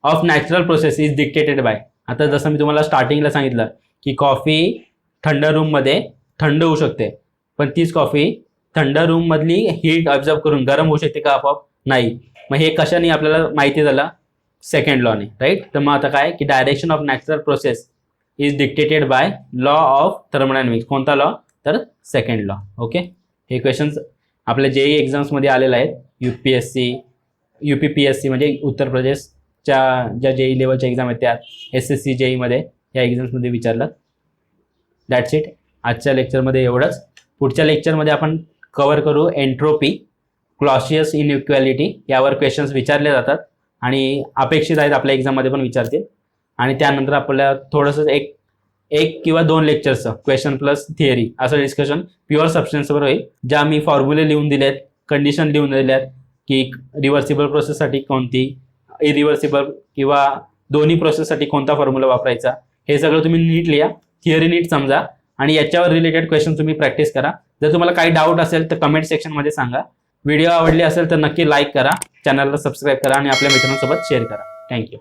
of natural process is dictated by. आता जसं मी तुम्हाला स्टार्टिंगला सांगितलं की कॉफी थंड रूममध्ये थंड होऊ शकते, पण तीच कॉफी थंड रूममधली हीट ऑब्झर्व करून गरम होऊ शकते का आपोआप? नाही. मग हे कशाने आपल्याला माहिती झालं? सेकंड लॉने, राईट. तर मग आता काय की direction of natural process is dictated by law of thermodynamics. कोणता लॉ? तर सेकंड लॉ. ओके. हे क्वेश्चन्स आपल्या जेई एक्झाम्समध्ये आलेले आहेत. UPPSC म्हणजे उत्तर प्रदेशच्या ज्या जेई लेवलच्या एक्झाम आहेत त्या SSC जेईमध्ये या एक्झाम्समध्ये विचारलं. That's it. आजच्या लेक्चरमध्ये एवढंच. पुढच्या लेक्चरमध्ये आपण कव्हर करू एन्ट्रोपी, क्लॉसियस इनइक्वॅलिटी. यावर क्वेश्चन्स विचारले जातात आणि अपेक्षित आहेत आपल्या एक्झाममध्ये पण विचारतील. आणि त्यानंतर आपल्याला थोडंसं एक किंवा 2 लेक्चरचं क्वेश्चन प्लस थिअरी असं डिस्कशन प्युअर सबस्टन्सवर होईल. ज्या मी फॉर्म्युले लिहून दिलेत, कंडिशन लिहून दिलेत की रिव्हर्सिबल प्रोसेससाठी कोणती, इरिव्हर्सिबल किंवा दोन्ही प्रोसेससाठी कोणता फॉर्म्युला वापरायचा, हे सगळं तुम्ही नीट लिहा, थिअरी नीट समजा आणि याच्यावर रिलेटेड क्वेश्चन तुम्ही प्रॅक्टिस करा. जर तुम्हाला काही डाऊट असेल तर कमेंट सेक्शनमध्ये सांगा. व्हिडिओ आवडली असेल तर नक्की लाईक करा, चॅनलला सबस्क्राईब करा आणि आपल्या मित्रांसोबत शेअर करा. थँक्यू.